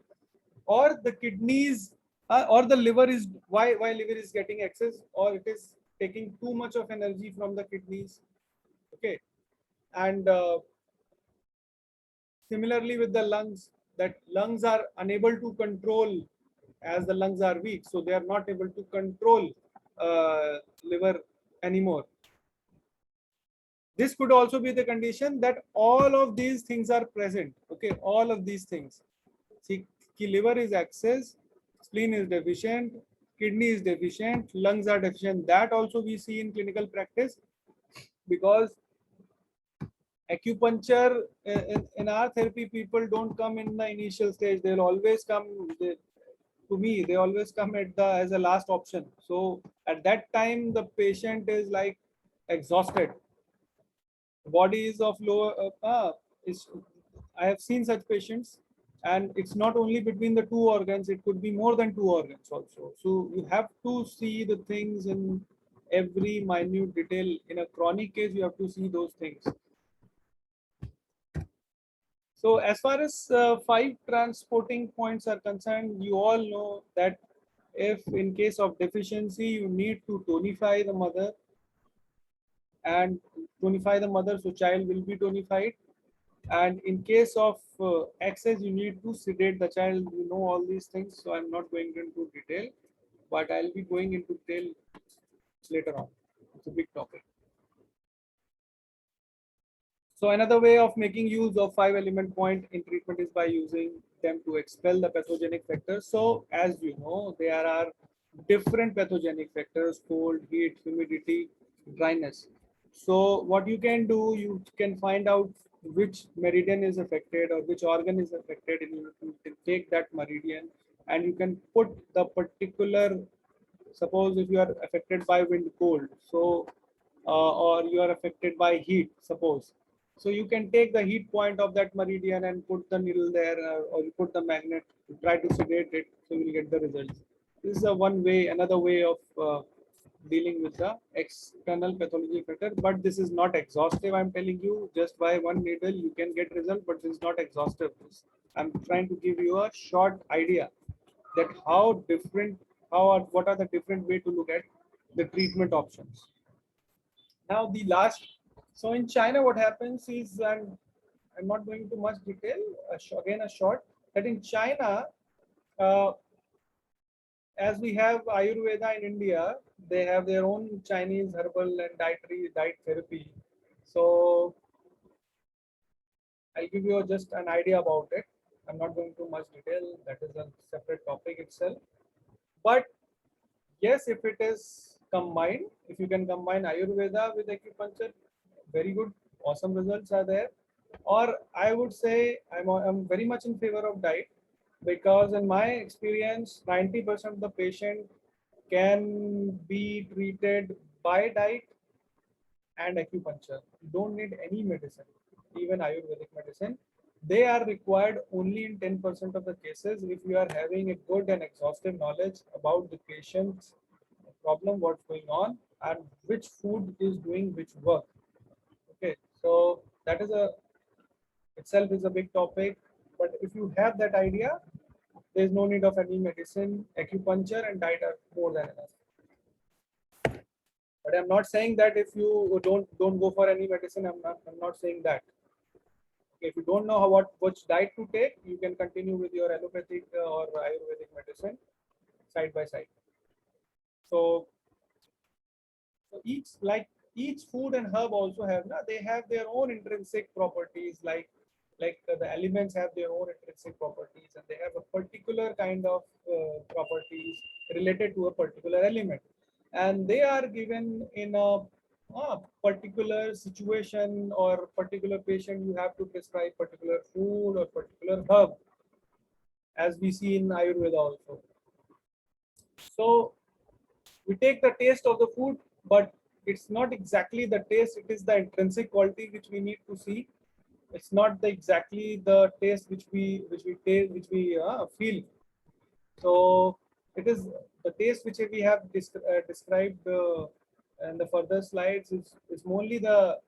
or the kidneys or the liver is why liver is getting excess, or it is taking too much of energy from the kidneys. Okay, and similarly with the lungs, that lungs are unable to control, as the lungs are weak, so they are not able to control liver anymore. This could also be the condition that all of these things are present. Okay, all of these things. See, liver is excess, spleen is deficient, kidney is deficient, lungs are deficient. That also we see in clinical practice, because acupuncture in our therapy, people don't come in the initial stage. They'll always come. To me, they always come at the as a last option. So at that time, the patient is like exhausted. Body is of lower. Is I have seen such patients, and it's not only between the two organs. It could be more than two organs also. So you have to see the things in every minute detail. In a chronic case, you have to see those things. So as far as 5 transporting points are concerned, you all know that if in case of deficiency, you need to tonify the mother, and tonify the mother, so child will be tonified. And in case of excess, you need to sedate the child. You know all these things, so I'm not going into detail, but I'll be going into detail later on. It's a big topic. So another way of making use of 5-element point in treatment is by using them to expel the pathogenic factors. So as you know, there are different pathogenic factors: cold, heat, humidity, dryness. So what you can do, you can find out which meridian is affected or which organ is affected, and you can take that meridian and you can put the particular, suppose if you are affected by wind cold, so or you are affected by heat, suppose, so you can take the heat point of that meridian and put the needle there, or you put the magnet to try to sedate it, so you will get the results. This is a one way, another way of dealing with the external pathology factor, but this is not exhaustive. I'm telling you, just by one needle you can get result, but this is not exhaustive. I'm trying to give you a short idea that how different, what are the different way to look at the treatment options. Now the last, so in China what happens is, and I'm not going into much detail, again a short, that in China, uh, as we have Ayurveda in India, they have their own Chinese herbal and diet therapy. So I'll give you just an idea about it. I'm not going into much detail. That is a separate topic itself. But yes, if it is combined, if you can combine Ayurveda with acupuncture, very good, awesome results are there. Or I would say I'm very much in favor of diet, because in my experience, 90% of the patient can be treated by diet and acupuncture. You don't need any medicine, even Ayurvedic medicine. They are required only in 10% of the cases if you are having a good and exhaustive knowledge about the patient's problem, what's going on, and which food is doing which work. Okay, so that is a itself is a big topic. But if you have that idea, there is no need of any medicine. Acupuncture and diet are more than enough. But I'm not saying that if you don't go for any medicine. I'm not saying that. Okay, if you don't know which diet to take, you can continue with your allopathic or Ayurvedic medicine side by side. So, each food and herb also have they have their own intrinsic properties, like the elements have their own intrinsic properties, and they have a particular kind of properties related to a particular element, and they are given in a particular situation or particular patient. You have to prescribe particular food or particular herb, as we see in Ayurveda also. So we take the taste of the food, but it's not exactly the taste, it is the intrinsic quality which we need to see. It's not exactly the taste which we feel. So it is the taste which we have described in the further slides is mainly the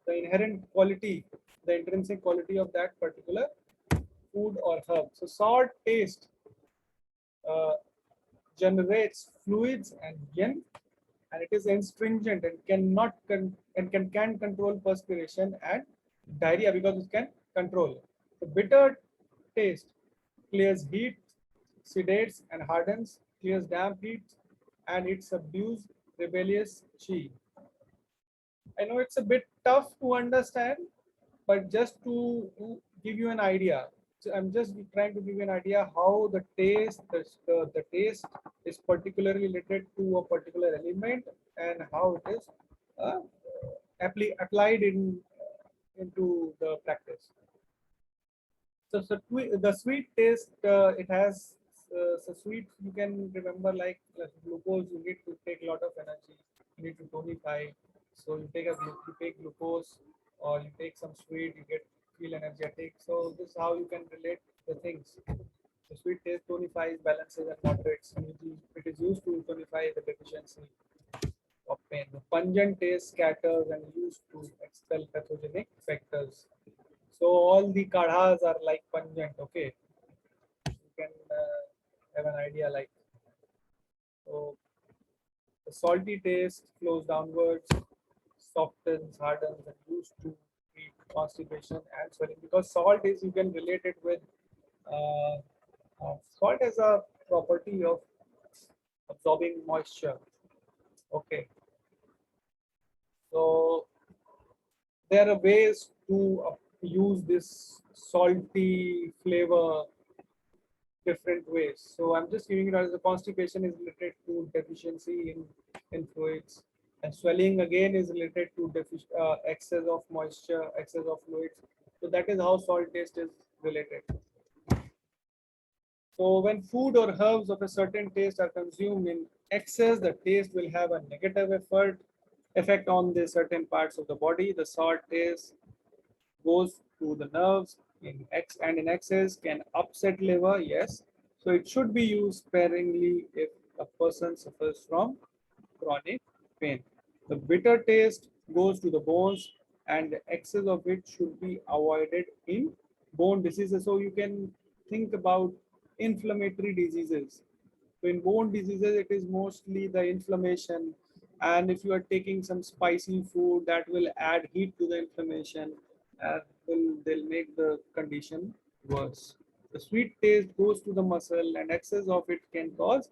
inherent quality, the intrinsic quality of that particular food or herb. So salt taste uh, generates fluids and yin, and it is astringent and can control perspiration and diarrhea, because it can control. The bitter taste clears heat, sedates and hardens, clears damp heat, and it subdues rebellious chi. I know it's a bit tough to understand, but just to give you an idea, so I'm just trying to give you an idea how the taste is particularly related to a particular element, and how it is uh, applied into the practice. So the sweet taste, it has so sweet, you can remember like glucose. You need to take a lot of energy. You need to tonify. So you take glucose, or you take some sweet. You feel energetic. So this is how you can relate the things. The sweet taste tonifies, balances, and moderates. And it is used to tonify the deficiency of pain. The pungent taste scatters and used to expel pathogenic factors. So all the kadhas are like pungent. Okay, you can have an idea like, so the salty taste flows downwards, softens, hardens, and used to treat constipation and swelling, because salt is, you can relate it with uh, salt has a property of absorbing moisture. Okay, so there are ways to use this salty flavor different ways. So I'm just giving it as the constipation is related to deficiency in fluids, and swelling again is related to excess of moisture, excess of fluids. So that is how salt taste is related. So when food or herbs of a certain taste are consumed in excess, the taste will have a negative effect on the certain parts of the body. The salt taste goes to the nerves and in excess can upset liver. Yes, so it should be used sparingly if a person suffers from chronic pain. The bitter taste goes to the bones, and the excess of it should be avoided in bone diseases. So you can think about inflammatory diseases. So in bone diseases, it is mostly the inflammation, and if you are taking some spicy food, that will add heat to the inflammation, and they'll make the condition worse. The sweet taste goes to the muscle, and excess of it can cause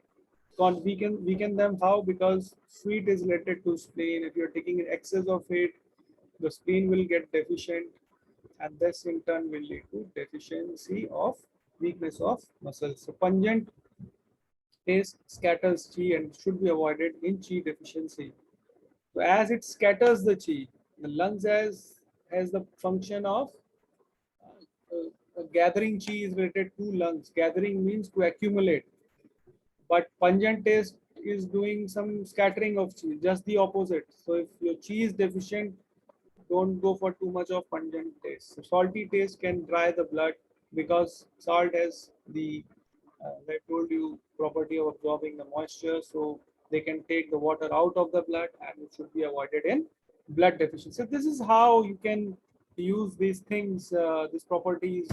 weaken them. How? Because sweet is related to spleen. If you're taking an excess of it, the spleen will get deficient, and this in turn will lead to deficiency of weakness of muscles. So pungent taste scatters chi and should be avoided in chi deficiency. So as it scatters the chi, the lungs has the function of gathering. Chi is related to lungs. Gathering means to accumulate, but pungent taste is doing some scattering of chi, just the opposite. So if your chi is deficient, don't go for too much of pungent taste. So salty taste can dry the blood because salt has the, I told you, property of absorbing the moisture. So they can take the water out of the blood, and it should be avoided in blood deficiency. So this is how you can use these things, these properties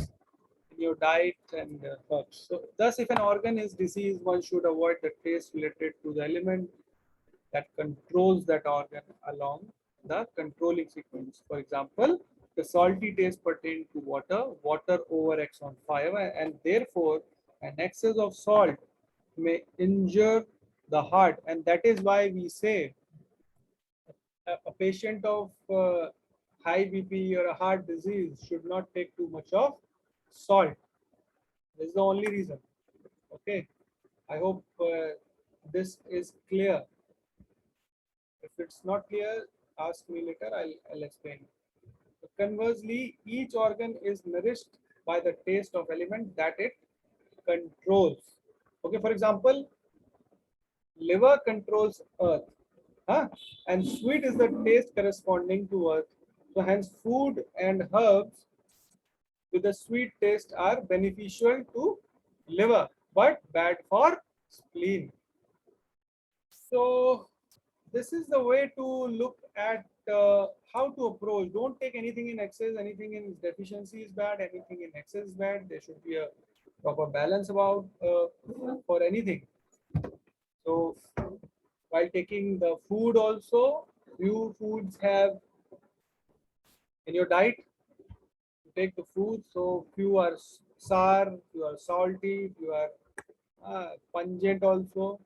in your diet and herbs. So thus, if an organ is diseased, one should avoid the taste related to the element that controls that organ along the controlling sequence. For example, the salty taste pertain to water. Water overacts on fire, and therefore an excess of salt may injure the heart. And that is why we say a patient of high BP or a heart disease should not take too much of salt. This is the only reason. Okay. I hope this is clear. If it's not clear, ask me later. I'll explain. Conversely, each organ is nourished by the taste of element that it controls. Okay, for example, liver controls earth, huh? And sweet is the taste corresponding to earth. So hence food and herbs with a sweet taste are beneficial to liver but bad for spleen. So this is the way to look at how to approach. Don't take anything in excess. Anything in deficiency is bad. Anything in excess is bad. There should be a proper balance about for anything. So while taking the food also, few foods have in your diet. You take the food, so few are sour, few are salty, few are pungent also.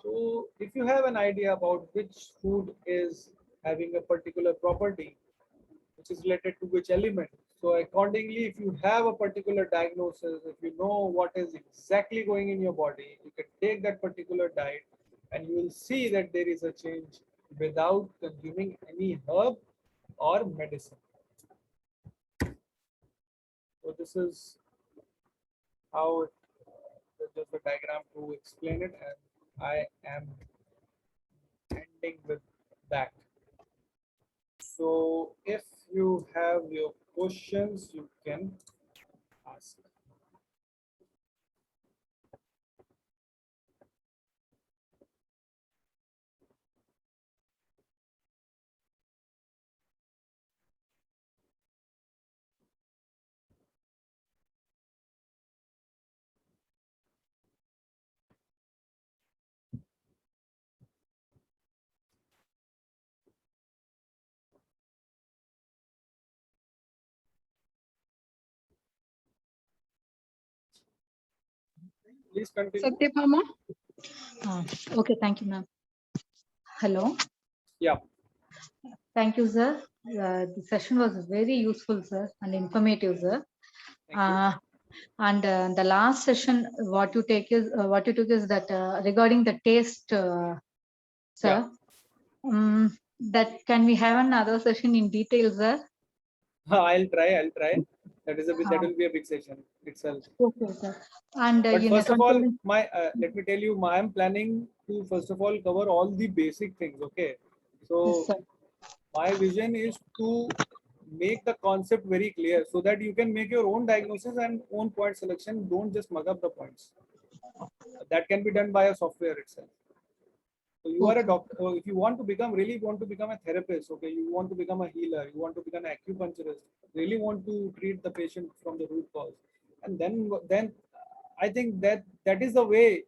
So if you have an idea about which food is having a particular property, which is related to which element, so accordingly, if you have a particular diagnosis, if you know what is exactly going in your body, you can take that particular diet and you will see that there is a change without consuming any herb or medicine. So this is how just a diagram to explain it, and I am ending with that. So if you have your questions, you can ask. Please continue. Satyabhama? Okay, thank you, ma'am. Hello. Yeah. Thank you, sir. The session was very useful, sir, and informative, sir. Thank you. And the last session, what you took is that regarding the taste, sir. That can we have another session in detail, sir? I'll try. That will be a big session itself. Okay, sir. And But in first of all, 20 let me tell you, I am planning to first of all cover all the basic things. Okay, so Yes, sir. my vision is to make the concept very clear so that you can make your own diagnosis and own point selection. Don't just mug up the points. That can be done by a software itself. So you are a Okay. doctor. So if you want to become a therapist, okay, you want to become a healer, you want to become an acupuncturist, really want to treat the patient from the root cause, and then I think that is the way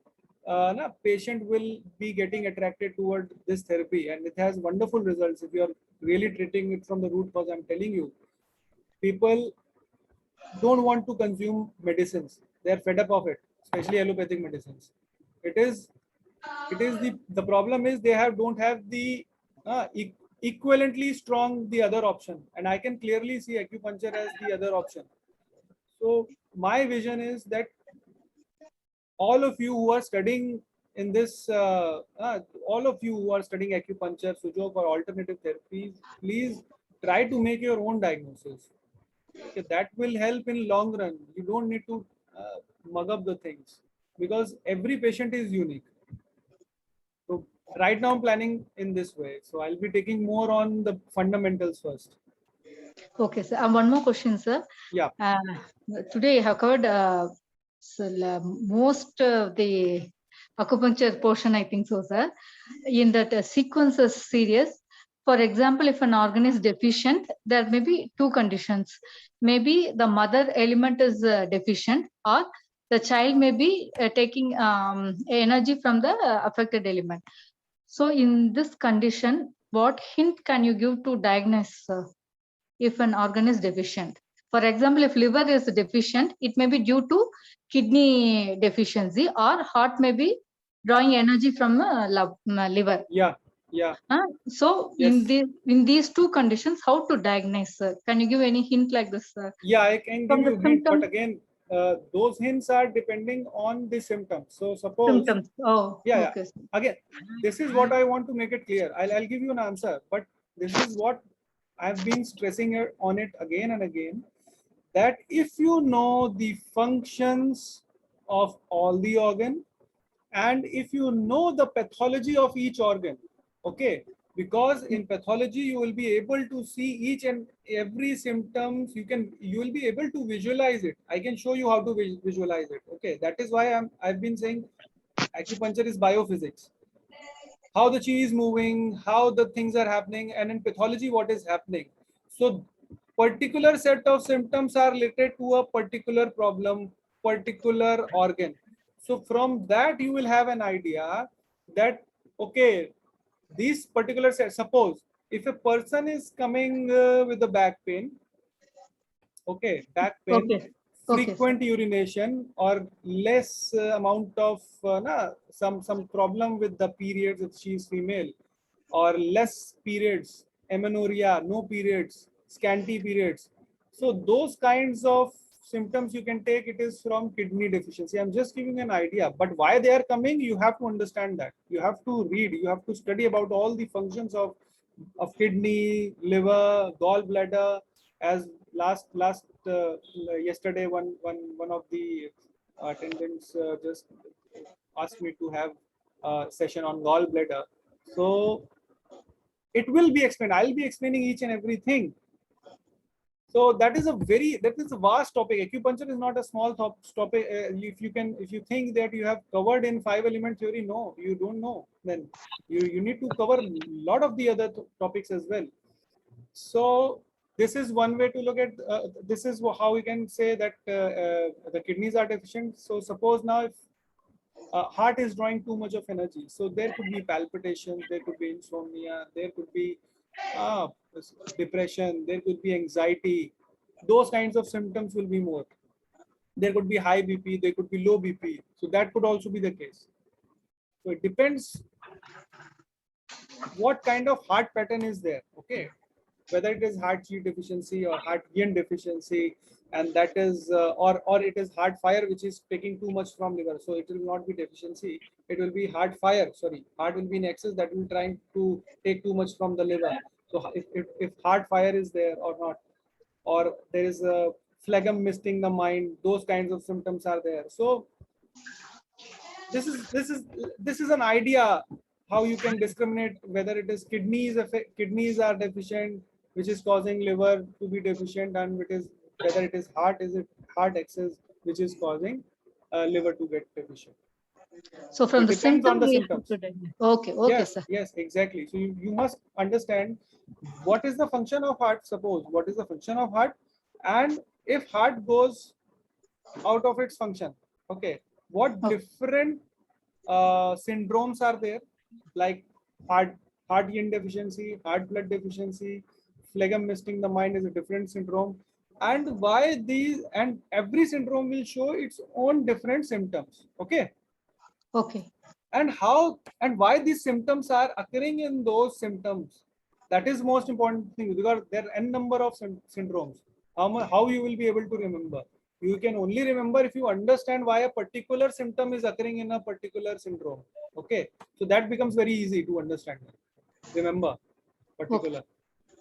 patient will be getting attracted toward this therapy, and it has wonderful results if you are really treating it from the root cause. I'm telling you, people don't want to consume medicines. They are fed up of it, especially allopathic medicines. It is the problem is they don't have the equivalently strong the other option, and I can clearly see acupuncture as the other option. So my vision is that all of you who are studying in this all of you who are studying acupuncture, sujok or alternative therapies, please try to make your own diagnosis. Okay, that will help in long run. You don't need to mug up the things because every patient is unique. So right now I'm planning in this way. So I'll be taking more on the fundamentals first. Okay, sir. And one more question, sir. Yeah. Today I have covered most of the acupuncture portion, I think so, sir. In that sequences series, for example, if an organ is deficient, there may be two conditions. Maybe the mother element is deficient, or the child may be taking energy from the affected element. So in this condition, what hint can you give to diagnose if an organ is deficient? For example, if liver is deficient, it may be due to kidney deficiency, or heart may be drawing energy from liver. Yeah. Yeah. So Yes. in these two conditions, how to diagnose, sir? Can you give any hint like this, sir? Yeah, I can give From the you hint, but symptoms. again, those hints are depending on the symptoms. So suppose, Symptoms. Oh, yeah. okay. Again, this is what I want to make it clear. I'll give you an answer, but this is what I've been stressing on it again and again, that if you know the functions of all the organ, and if you know the pathology of each organ, okay, because in pathology you will be able to see each and every symptoms. You will be able to visualize it. I can show you how to visualize it. Okay, that is why I've been saying acupuncture is biophysics. How the chi is moving, how the things are happening, and in pathology what is happening. So particular set of symptoms are related to a particular problem, particular organ. So from that you will have an idea that, okay, these particular set, suppose if a person is coming with a back pain, okay, back pain, Okay. Okay, sir. frequent urination, or less amount of some problem with the periods if she is female, or less periods, amenorrhea, no periods, scanty periods. So those kinds of symptoms you can take it is from kidney deficiency. I'm just giving an idea, but why they are coming, you have to understand that. You have to read, you have to study about all the functions of kidney, liver, gallbladder. As last yesterday, one of the attendants just asked me to have a session on gallbladder. So it will be explained. I'll be explaining each and everything. So that is a vast topic. Acupuncture is not a small topic. If you think that you have covered in 5 element theory, no, you don't know. Then you need to cover a lot of the other topics as well. So this is one way to look at. This is how we can say that the kidneys are deficient. So suppose now if heart is drawing too much of energy, so there could be palpitations, there could be insomnia, there could be uh, depression, there could be anxiety. Those kinds of symptoms will be more. There could be high BP, there could be low BP. So that could also be the case. So it depends what kind of heart pattern is there. Okay, whether it is heart Qi deficiency or heart yin deficiency, and that is or it is heart fire which is taking too much from liver, so it will not be deficiency, it will be heart fire, sorry, heart will be in excess, that will trying to take too much from the liver. So if heart fire is there or not, or there is a phlegm misting the mind, those kinds of symptoms are there. So this is an idea how you can discriminate whether it is kidneys are deficient, which is causing liver to be deficient, and it is whether it is heart excess which is causing liver to get deficient. So from It the depends on symptom, the we have symptoms. to diagnose. Okay, okay, Yes, sir. yes, exactly. So you must understand what is the function of heart. Suppose what is the function of heart, and if heart goes out of its function, okay, what Okay. different syndromes are there, like heart yin deficiency, heart blood deficiency, phlegm misting the mind is a different syndrome, and why these, and every syndrome will show its own different symptoms. Okay, Okay. and how and why these symptoms are occurring in those symptoms, that is most important thing, because there are n number of syndromes. How you will be able to remember? You can only remember if you understand why a particular symptom is occurring in a particular syndrome. Okay, so that becomes very easy to understand, remember particular. Okay.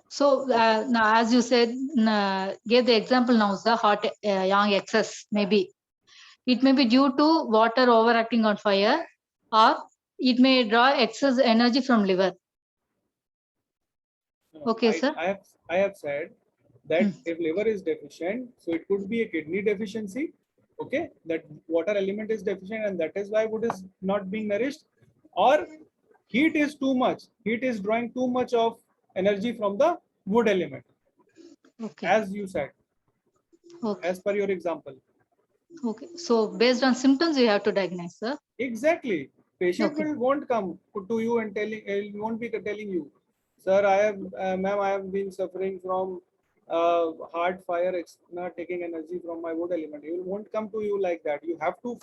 So now, as you said, gave the example now, the hot yang excess maybe. It may be due to water overacting on fire, or it may draw excess energy from liver. Okay, sir. I have said that if liver is deficient, so it could be a kidney deficiency. Okay, that water element is deficient, and that is why wood is not being nourished, or heat is too much. Heat is drawing too much of energy from the wood element, Okay. as you said, Okay. as per your example. Okay. So based on symptoms, we have to diagnose, sir. Exactly. Patient won't come to you and won't be telling you, sir, I have, ma'am, I have been suffering from heart fire, not taking energy from my wood element. He won't come to you like that. You have to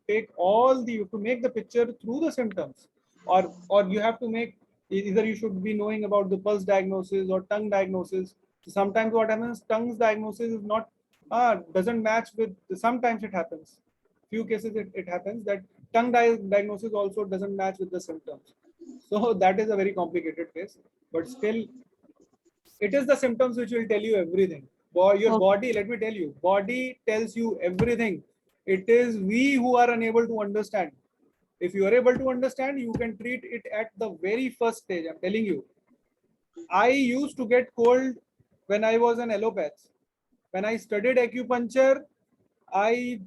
take you have to make the picture through the symptoms, or you have to make, either you should be knowing about the pulse diagnosis or tongue diagnosis. Sometimes what happens, tongue's diagnosis is not doesn't match with. Sometimes it happens. Few cases it happens that tongue diagnosis also doesn't match with the symptoms. So that is a very complicated case, but still it is the symptoms which will tell you everything. Your body, let me tell you, body tells you everything. It is we who are unable to understand. If you are able to understand, you can treat it at the very first stage. I'm telling you, I used to get cold when I was an allopath. When I studied acupuncture, I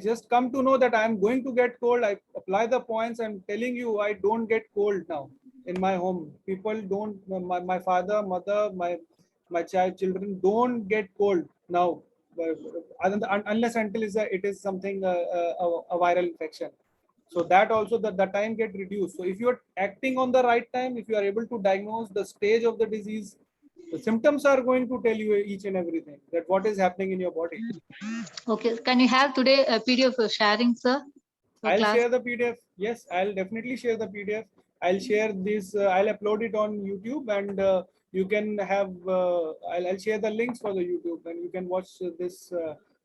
just come to know that I am going to get cold. I apply the points. I'm telling you, I don't get cold now in my home. People don't. My father, mother, my children don't get cold now, unless until it is something a viral infection. So that also the time get reduced. So if you are acting on the right time, if you are able to diagnose the stage of the disease, the symptoms are going to tell you each and everything, that what is happening in your body. Okay. Can you have today a PDF for sharing, sir? I'll share the PDF. Yes, I'll definitely share the PDF. I'll share this. I'll upload it on YouTube, and you can have. I'll share the links for the YouTube, and you can watch this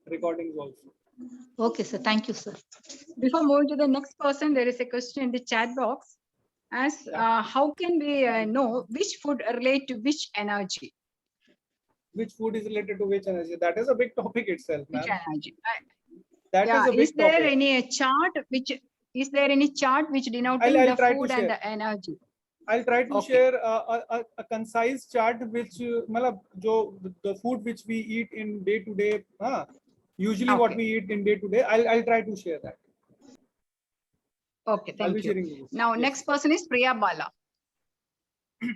recordings also. Okay, sir. Thank you, sir. Before moving to the next person, there is a question in the chat box. As how can we know which food relate to which energy? Which food is related to which energy? That is a big topic itself, Which ma'am. energy? That is a big is there topic. any chart which is there any chart which denoting I'll the try food to and share. the energy? I'll try to share a concise chart which the food which we eat in day to day. Usually what we eat in day to day. I'll try to share that. Okay, thank you. This. Now, next person is Priya Bala.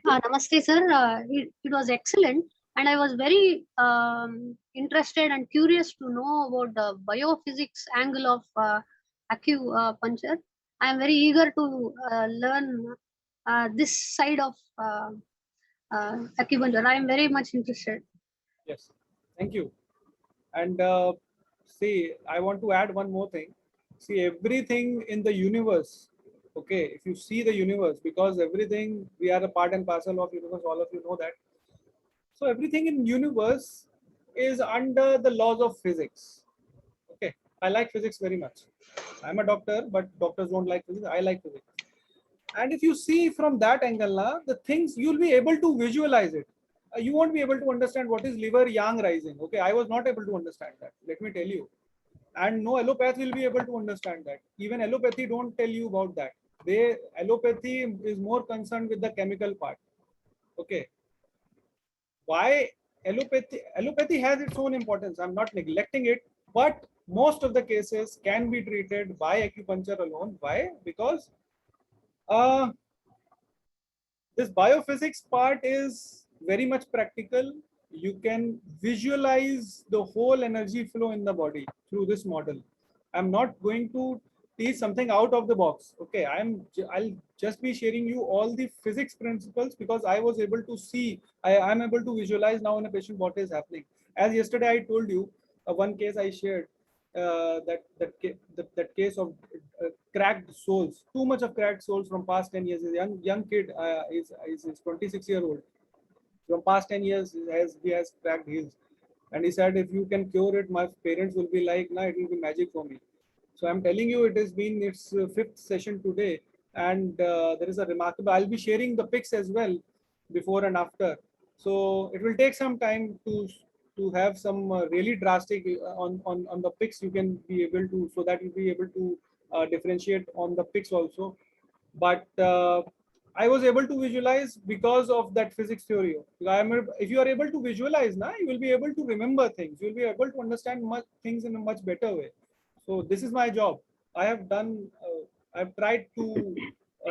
Namaste, sir. It was excellent, and I was very interested and curious to know about the biophysics angle of acupuncture. I am very eager to learn this side of acupuncture. I am very much interested. Yes, thank you. And see, I want to add one more thing. See, everything in the universe, Okay, if you see the universe, because everything, we are a part and parcel of universe, all of you know that. So everything in universe is under the laws of physics. Okay, I like physics very much. I'm a doctor, but doctors don't like physics. I like physics. And if you see from that angle, the things, you'll be able to visualize it. You won't be able to understand what is liver yang rising. Okay, I was not able to understand that. Let me tell you. And no allopath will be able to understand that. Even allopathy don't tell you about that. Allopathy is more concerned with the chemical part. Okay. Why allopathy has its own importance. I'm not neglecting it, but most of the cases can be treated by acupuncture alone. Why? Because this biophysics part is very much practical. You can visualize the whole energy flow in the body through this model. I'm not going to teach something out of the box. Okay, I'll just be sharing you all the physics principles because I was able to see, I'm able to visualize now in a patient what is happening. As yesterday I told you, one case I shared, that case of cracked soles, too much of cracked soles from past 10 years. A young kid is 26-year-old. From past 10 years, he has cracked heels. And he said, if you can cure it, my parents will be like, nah, it will be magic for me. So I'm telling you, it has been its fifth session today. And there is a remarkable, I'll be sharing the pics as well, before and after. So it will take some time to have some really drastic on the pics. You can be able to, so that you'll be able to differentiate on the pics also. But I was able to visualize because of that physics theory. If you are able to visualize, you will be able to remember things. You'll be able to understand things in a much better way. So this is my job. I have done. I've tried to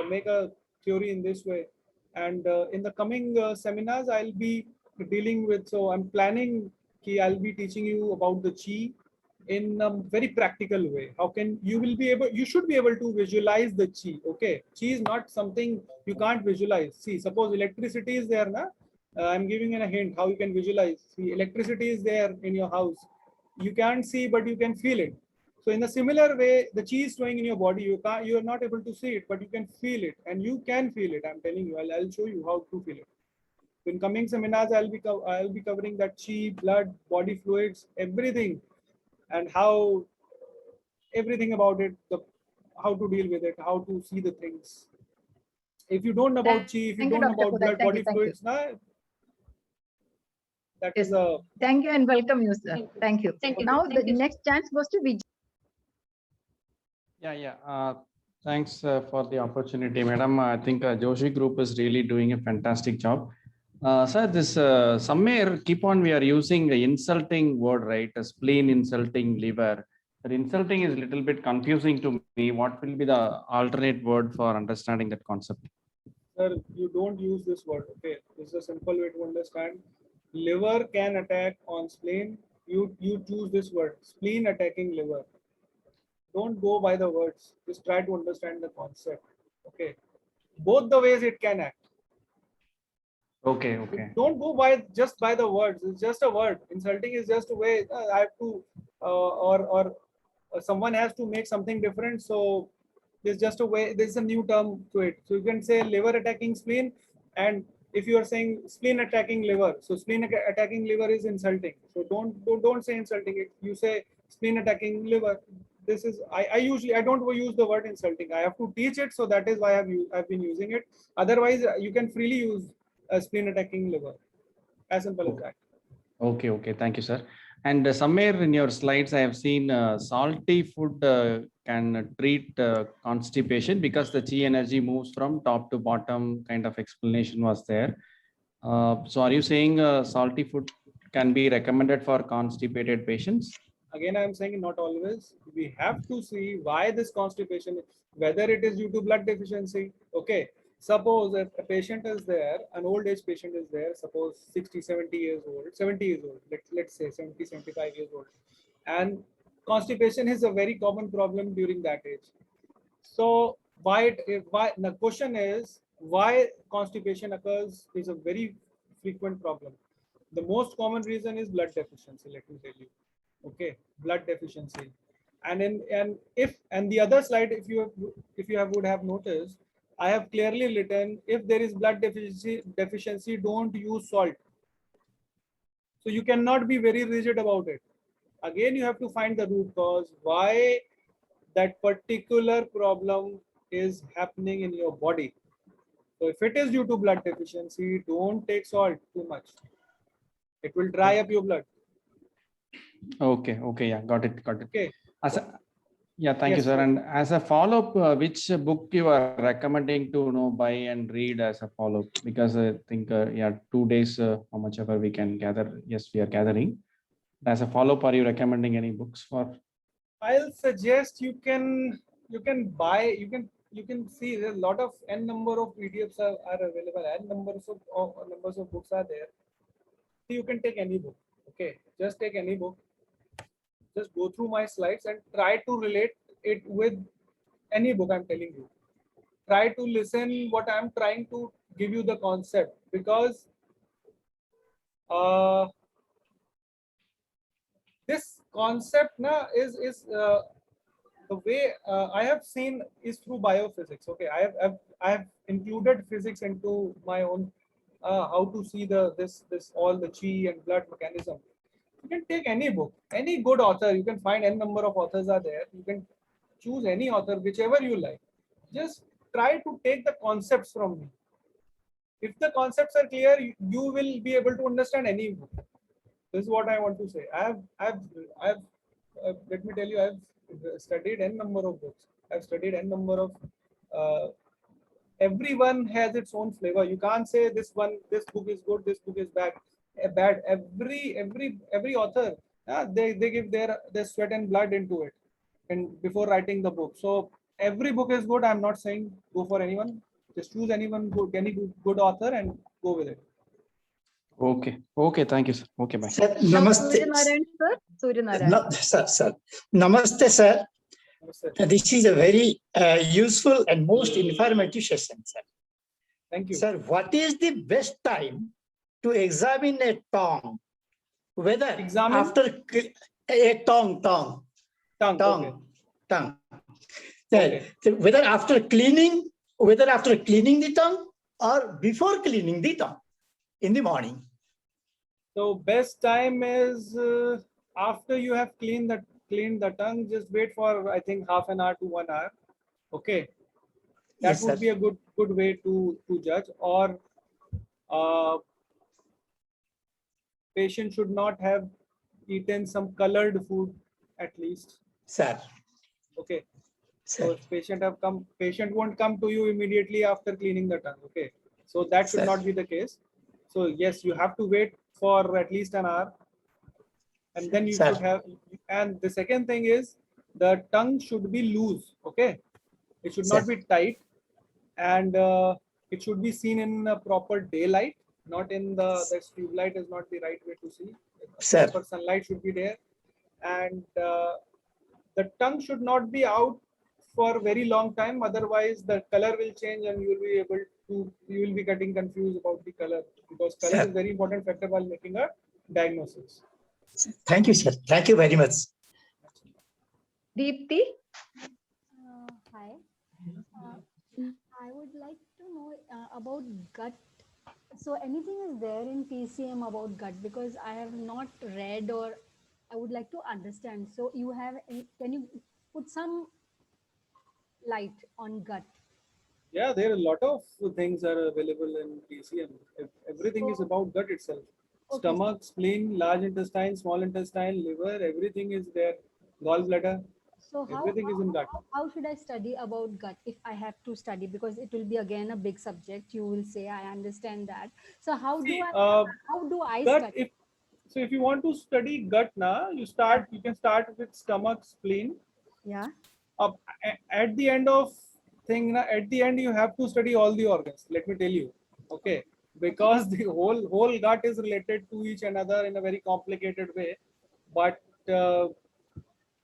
make a theory in this way, and in the coming seminars, I'll be dealing with. So I'm planning. I'll be teaching you about the chi in a very practical way. How can you should be able to visualize the chi. Okay, chi is not something you can't visualize. See, suppose electricity is there, I'm giving you a hint how you can visualize. See, electricity is there in your house. You can't see, but you can feel it. So in a similar way, the chi is flowing in your body. You are not able to see it, but you can feel it, and you can feel it. I'm telling you. I'll show you how to feel it. In coming seminars, I'll be covering that chi, blood, body fluids, everything, and how everything about it, how to deal with it, how to see the things. If you don't know about chi, if you Thank you, don't know Dr. about Kodak. blood, Thank body you, thank you. fluids, that Yes. is a. Thank you and welcome you, sir. Thank you. Thank you. Thank you. Now Thank the you. next chance goes to Vijay. Yeah. Thanks for the opportunity, madam. I think Joshi Group is really doing a fantastic job. Sir, this somewhere we are using an insulting word, right? A spleen insulting liver. The insulting is a little bit confusing to me. What will be the alternate word for understanding that concept? Sir, you don't use this word. Okay, this is a simple way to understand. Liver can attack on spleen. You choose this word, spleen attacking liver. Don't go by the words. Just try to understand the concept. Okay, both the ways it can act. Okay. Don't go by just by the words. It's just a word. Insulting is just a way. I have to, or someone has to make something different. So there's just a way. There's a new term to it. So you can say liver attacking spleen, and if you are saying spleen attacking liver, so spleen attacking liver is insulting. So don't say insulting. You say spleen attacking liver. This is I don't use the word insulting. I have to teach it, so that is why I've been using it. Otherwise, you can freely use a spleen attacking liver. As simple as that. Okay. Thank you, sir. And somewhere in your slides, I have seen salty food can treat constipation because the chi energy moves from top to bottom. Kind of explanation was there. So, are you saying salty food can be recommended for constipated patients? Again, I am saying not always. We have to see why this constipation, whether it is due to blood deficiency. Okay, suppose if a patient is there, an old age patient is there, suppose 60, 70 years old, 70 years old, let's say 70, 75 years old. And constipation is a very common problem during that age. So why the question is why constipation occurs is a very frequent problem. The most common reason is blood deficiency, let me tell you. Okay, blood deficiency. And the other slide, if you would have noticed, I have clearly written, if there is blood deficiency, don't use salt. So you cannot be very rigid about it. Again, you have to find the root cause why that particular problem is happening in your body. So if it is due to blood deficiency, don't take salt too much. It will dry up your blood. Okay, okay, yeah, got it. Okay. Yeah, thank you, Yes, sir. sir. And as a follow-up, which book you are recommending to buy and read as a follow-up? Because I think, yeah, 2 days, how much ever we can gather. Yes, we are gathering. As a follow-up, are you recommending any books for? I'll suggest you can buy, you can see there's a lot of n number of PDFs are available, n numbers of books are there. So you can take any book. Okay, just take any book. Just go through my slides and try to relate it with any book I'm telling you. Try to listen what I'm trying to give you the concept, because this concept is the way I have seen is through biophysics. Okay, I have included physics into my own how to see this all the chi and blood mechanism. You can take any book, any good author. You can find n number of authors are there. You can choose any author, whichever you like. Just try to take the concepts from me. If the concepts are clear, you will be able to understand any book. This is what I want to say. I've let me tell you, I've studied n number of books. I've studied n number of. Everyone has its own flavor. You can't say this book is good, this book is bad. Every author, they give their sweat and blood into it, and before writing the book. So every book is good. I'm not saying go for anyone. Just choose anyone good, any good author and go with it. Okay, okay, thank you, sir. Okay, bye. Sir, Now, namaste. Suryanarayan, sir. Suryanarayan. Sir. Namaste, sir. This is a very useful and most informative session, sir. Thank you. Sir, what is the best time to examine a tongue? Whether Examine? after a tongue. Okay. Whether after cleaning the tongue or before cleaning the tongue in the morning. So best time is after you have cleaned the tongue. Just wait for, I think, half an hour to 1 hour. Okay, that Yes, would sir. be a good way to judge. Or patient should not have eaten some colored food at least. Sir. Okay. Sir. So if patient won't come to you immediately after cleaning the tongue. Okay. So that should Sir. not be the case. So yes, you have to wait for at least an hour. And then you Sir. should have, and the second thing is the tongue should be loose. Okay. It should not Sir. be tight, and it should be seen in a proper daylight, not in the tube light is not the right way to see. Sir. Proper sunlight should be there, and the tongue should not be out for a very long time. Otherwise, the color will change, and you will be getting confused about the color, because color Sir. is very important factor while making a diagnosis. Thank you, sir. Thank you very much. Deepti. Hi. I would like to know about gut. So anything is there in PCM about gut, because I have not read, or I would like to understand. So you have, can you put some light on gut? Yeah, there are a lot of things are available in PCM. Everything is about gut itself. Okay. Stomach, spleen, large intestine, small intestine, liver, everything is there. Gallbladder, So everything is in gut. how should I study about gut if I have to study, because it will be again a big subject. You will say, I understand that. So how See, do I gut, study? if you want to study gut now, you can start with stomach, spleen. Yeah. At the end of thing, at the end you have to study all the organs. Let me tell you, okay, because the whole gut is related to each another in a very complicated way, but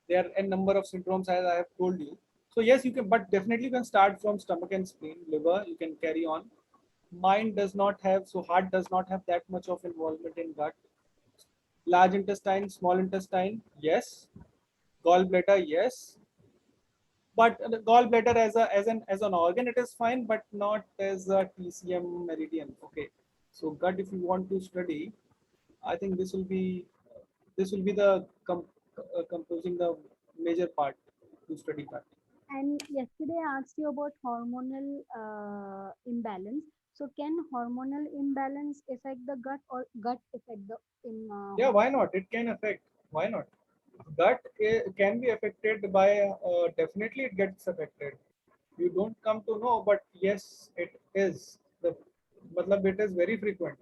there are a number of syndromes, as I have told you. So yes, you can, but definitely you can start from stomach and spleen, liver. You can carry on. Mind does not have, so heart does not have that much of involvement in gut. Large intestine, small intestine, yes. Gallbladder, yes. But the gallbladder as an organ, it is fine, but not as a TCM meridian. Okay. So gut, if you want to study, I think this will be the composing the major part to study gut. And yesterday I asked you about hormonal imbalance. So can hormonal imbalance affect the gut or gut affect the in? Yeah, why not? It can affect. Why not? Gut can be affected by, definitely it gets affected. You don't come to know, but yes, it is. Matlab, it is very frequent.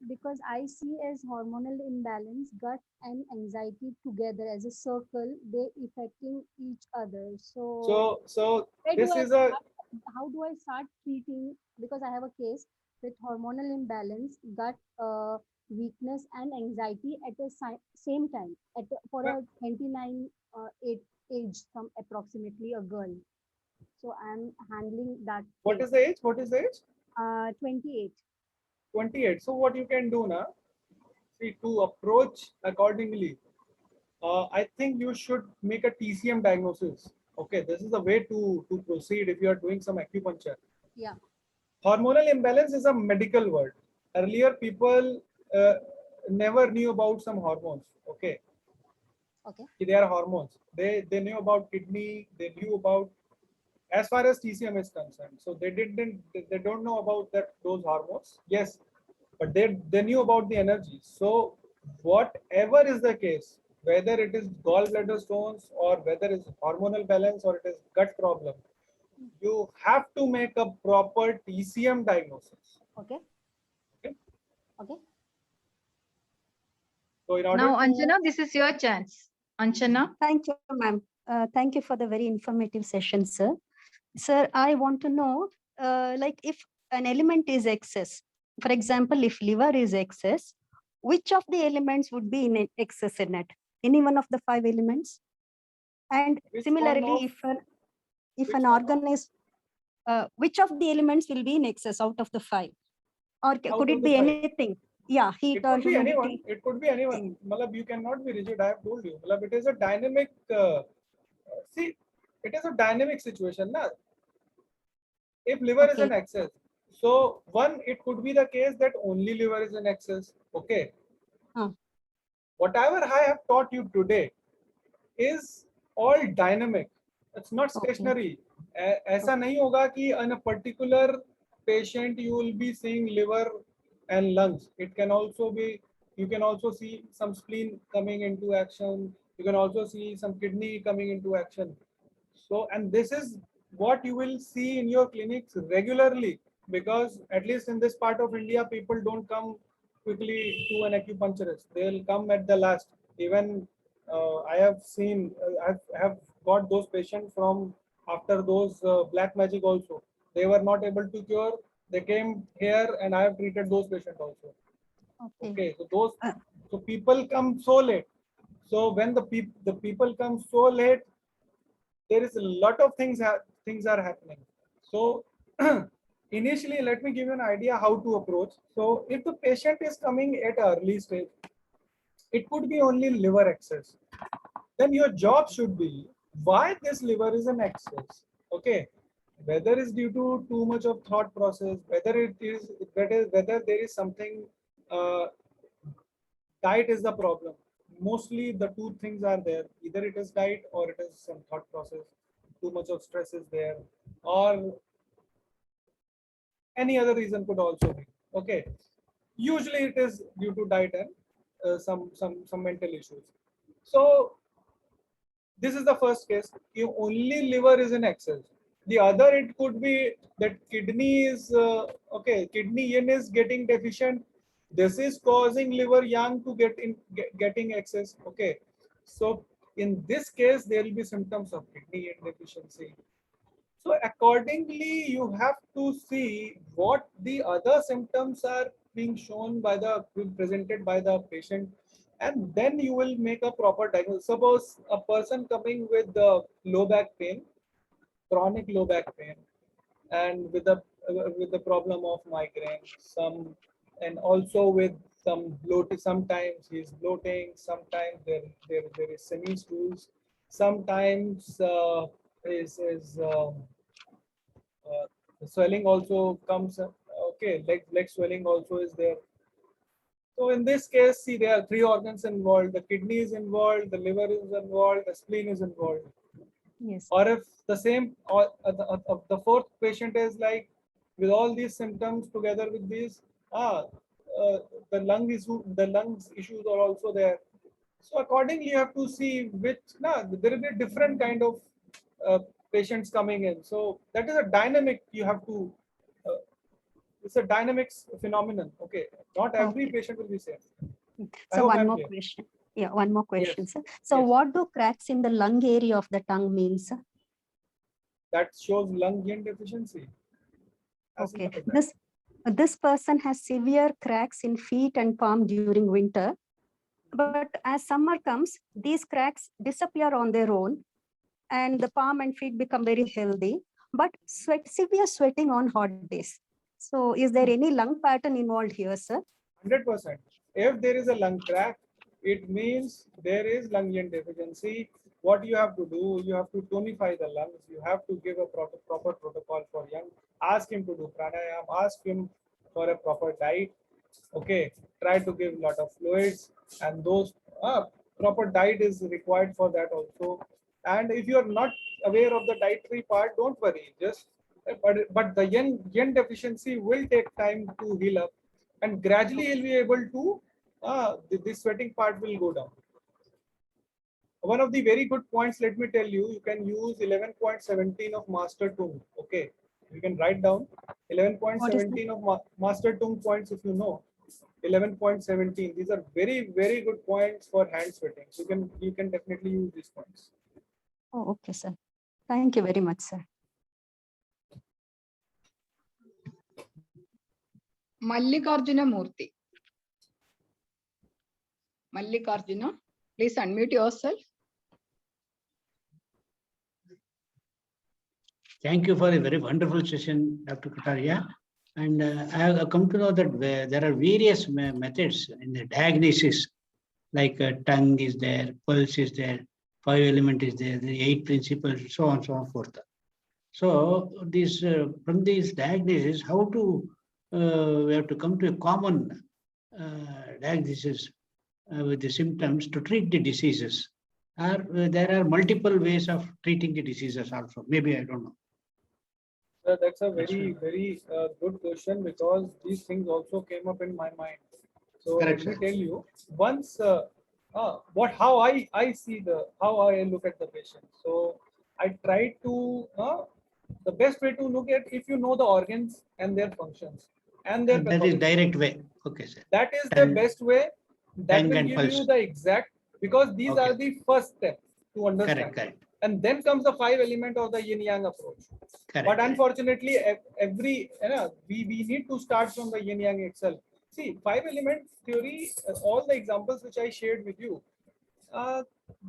Because I see as hormonal imbalance, gut and anxiety together as a circle, they affecting each other. So Where do this I is a start, how do I start treating? Because I have a case with hormonal imbalance, gut weakness, and anxiety at the same time for a 29 age, some approximately a girl. So I'm handling that. what case. is the age? What is the age? 28. 28. So what you can do now? See, to approach accordingly, I think you should make a TCM diagnosis. Okay, this is the way to proceed if you are doing some acupuncture. Yeah. Hormonal imbalance is a medical word. Earlier, people never knew about some hormones. Okay, Okay. they are hormones. They knew about kidney. They knew about, as far as TCM is concerned. So they don't know about that those hormones. Yes, but they knew about the energy. So whatever is the case, whether it is gallbladder stones or whether it's hormonal balance or it is gut problem, you have to make a proper TCM diagnosis. Okay. Okay. Okay. So in order Now, to, Anjana, this is your chance. Anjana. Thank you, ma'am. Thank you for the very informative session, sir. Sir, I want to know, like if an element is excess, for example, if liver is excess, which of the elements would be in excess in it? Any one of the 5 elements? And which similarly, if which an one organ is, which of the elements will be in excess out of the 5? Or out could of it the be 5? anything? Yeah, heat It or could be anyone. humidity. It could be anyone. Malab, you cannot be rigid. I have told you. Malab, it is a dynamic. See, it is a dynamic situation. Na? If liver is Okay. in excess, so one, it could be the case that only liver is in excess. Okay. Whatever I have taught you today is all dynamic. It's not Okay. stationary. ऐसा नहीं होगा कि in a particular patient you will be seeing liver and lungs. It can also be, you can also see some spleen coming into action. You can also see some kidney coming into action. So, and this is what you will see in your clinics regularly, because at least in this part of India, people don't come quickly to an acupuncturist. They'll come at the last. Even I have seen, I have got those patients from after those black magic also. They were not able to cure. They came here and I have treated those patients also. Okay, so those, so people come so late. So when the people come so late, there is a lot of things are happening. So initially, let me give you an idea how to approach. So if the patient is coming at early stage, it could be only liver excess. Then your job should be why this liver is in excess. Okay, whether it's due to too much of thought process, whether there is something, diet is the problem. Mostly the two things are there. Either it is diet or it is some thought process. Too much of stress is there, or any other reason could also be. Okay. Usually it is due to diet and some mental issues. So this is the first case. If only liver is in excess. The other, it could be that kidney is okay. Kidney yin is getting deficient. This is causing liver yang to getting excess. Okay, so in this case, there will be symptoms of kidney yin deficiency. So accordingly, you have to see what the other symptoms are being shown by presented by the patient, and then you will make a proper diagnosis. Suppose a person coming with low back pain, chronic low back pain, and with the problem of migraine, and also with some bloating. Sometimes he's bloating. Sometimes there is semi stools. Sometimes the swelling also comes. Okay, leg swelling also is there. So in this case, see, there are three organs involved. The kidney is involved, the liver is involved, the spleen is involved. Yes. Or if the same, or the fourth patient is like with all these symptoms together with these, the lungs issues are also there. So accordingly, you have to see which. There will be a different kind of uh, patients coming in. So that is a dynamic. You have to. It's a dynamics phenomenon. Okay, not every Okay. patient will be same. I So hope one I'm more clear. question. Yeah, one more question, sir. So Yes. what do cracks in the lung area of the tongue mean, sir? That shows lung yin deficiency. As Okay. simple as that. This person has severe cracks in feet and palm during winter. But as summer comes, these cracks disappear on their own and the palm and feet become very healthy, but severe sweating on hot days. So is there any lung pattern involved here, sir? 100%. If there is a lung crack, it means there is lung yin deficiency. What you have to do, you have to tonify the lungs. You have to give a proper protocol for young. Ask him to do pranayam. Ask him for a proper diet. Okay, try to give a lot of fluids, and those proper diet is required for that also. And if you are not aware of the dietary part, don't worry. Just but the yin deficiency will take time to heal up, and gradually he'll be able to the sweating part will go down. One of the very good points, let me tell you, you can use 11.17 of Master Tung. Okay, you can write down 11.17 of Master Tung points if you know. 11.17. These are very good points for hand sweating. You can definitely use these points. Oh, okay, sir. Thank you very much, sir. Mallikarjuna Murthy. Mallikarjuna, please unmute yourself. Thank you for a very wonderful session, Dr. Kataria. And I have come to know that there are various methods in the diagnosis, like tongue is there, pulse is there, 5 element is there, the 8 principles, so on and so forth. So this from these diagnosis, how to we have to come to a common diagnosis with the symptoms to treat the diseases. There are multiple ways of treating the diseases also. Maybe I don't know. That's a very good question, because these things also came up in my mind. So Correct, let me sir. tell you once how I see how I look at the patient. So I try to the best way to look at, if you know the organs and their functions and their That is pathology. direct way. Okay, sir. That is the Tongue- best way. That tongue will and give you pulse. the exact, because these Okay. are the first step to understand. Correct. And then comes the 5 element of the yin yang approach. Correct. But unfortunately, we need to start from the yin yang itself. See, 5 element theory, all the examples which I shared with you,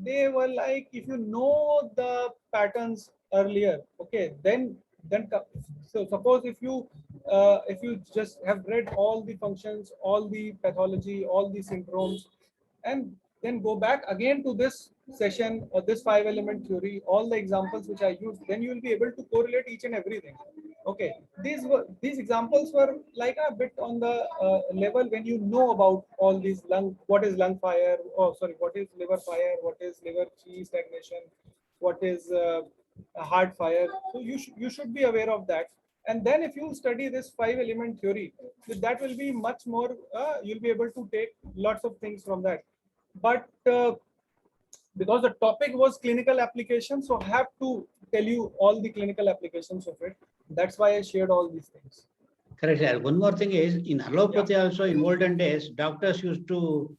they were like, if you know the patterns earlier, okay, then so suppose if you just have read all the functions, all the pathology, all the syndromes, and then go back again to this session or this 5 element theory, all the examples which I used, then you will be able to correlate each and everything. Okay, these examples were like a bit on the level when you know about all these what is lung fire, what is liver fire, what is liver chi stagnation, what is heart fire. So you should be aware of that. And then if you study this 5 element theory, that will be much more, you'll be able to take lots of things from that. But because the topic was clinical application, so I have to tell you all the clinical applications of it. That's why I shared all these things. Correct, sir. One more thing is, in allopathy also, in olden days, doctors used to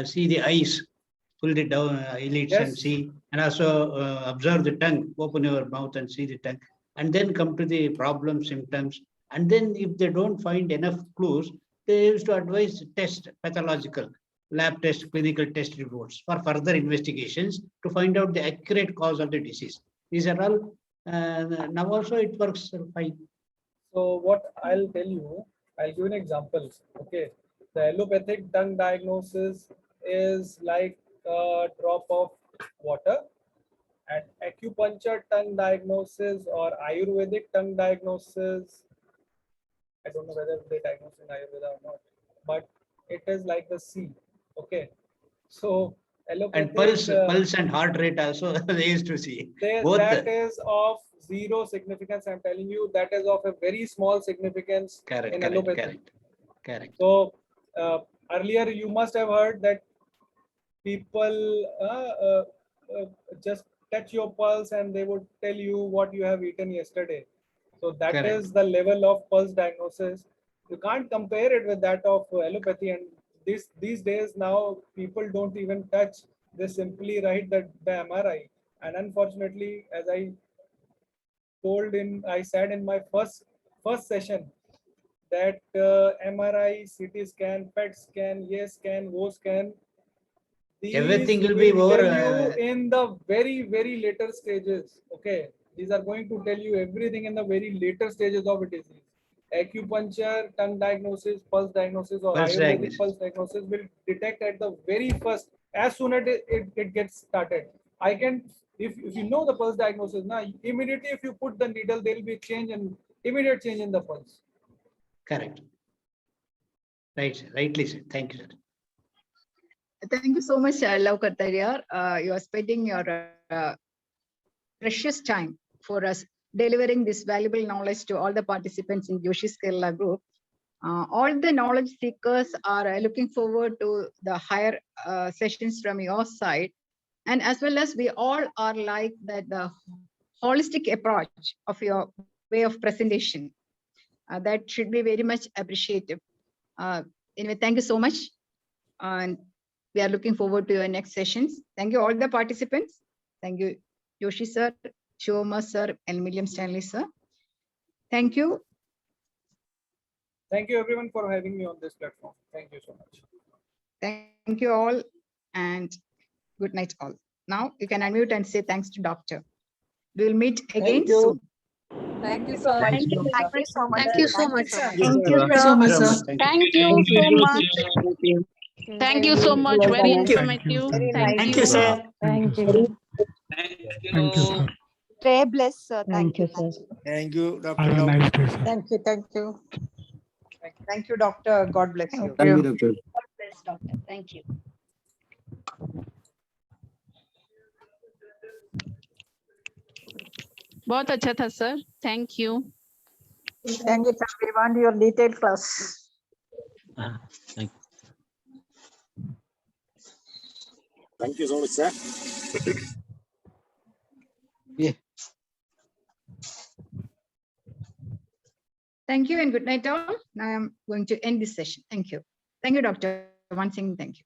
see the eyes, pull it down, eyelids and Yes. see, and also observe the tongue, open your mouth and see the tongue, and then come to the problem symptoms. And then if they don't find enough clues, they used to advise test, pathological, lab test, clinical test reports for further investigations to find out the accurate cause of the disease. These are all, now also it works fine. So what I'll tell you, I'll give an example. Okay, the allopathic tongue diagnosis is like a drop of water. And acupuncture tongue diagnosis or Ayurvedic tongue diagnosis, I don't know whether they diagnose in Ayurveda or not, but it is like the C. Okay. So allopathic, And pulse and heart rate also they used to see. Both that is of zero significance. I'm telling you, that is of a very small significance in allopathy. Correct. So earlier you must have heard that people just touch your pulse and they would tell you what you have eaten yesterday. So that is the level of pulse diagnosis. You can't compare it with that of allopathy. And these days now people don't even touch. They simply write that the MRI. And unfortunately, as I said in my first session, that MRI, CT scan, PET scan, yes scan, O scan, everything will be over in the very later stages. Okay, these are going to tell you everything in the very later stages of a disease. Acupuncture, tongue diagnosis, pulse diagnosis, or Ayurvedic pulse diagnosis will detect at the very first, as soon as it gets started. I can, if you know the pulse diagnosis now, immediately if you put the needle, there will be immediate change in the pulse. Correct. Right, rightly said. Thank you, sir. Thank you so much, Love Kartarya. You are spending your precious time for us, delivering this valuable knowledge to all the participants in Joshi's Kerala group. All the knowledge seekers are looking forward to the higher sessions from your side. And as well as we all are like that the holistic approach of your way of presentation. That should be very much appreciated. Anyway, thank you so much. And we are looking forward to your next sessions. Thank you all the participants. Thank you, Joshi sir, Shoma sir, and William Stanley sir. Thank you. Thank you everyone for having me on this platform. Thank you so much. Thank you all and good night all. Now you can unmute and say thanks to doctor. We will meet again soon. Thank you so much. Thank you so much. Thank you so much. Thank you so much, sir. Thank you so much. Thank you so much. Very informative. Thank you, sir. Thank you. Thank you, sir. Stay blessed, sir. Thank you, sir. Thank you, Dr. Have a Love. nice day, sir. Thank you. Thank you. Thank you, doctor. God bless you. Thank you, doctor. Thank you. बहुत अच्छा था sir. Thank you. Thank you, sir. We want your detailed class. Thank you. Thank you so much, sir. Yeah. Thank you and good night all. Now I'm going to end this session. Thank you. Thank you, doctor. Once again, thank you.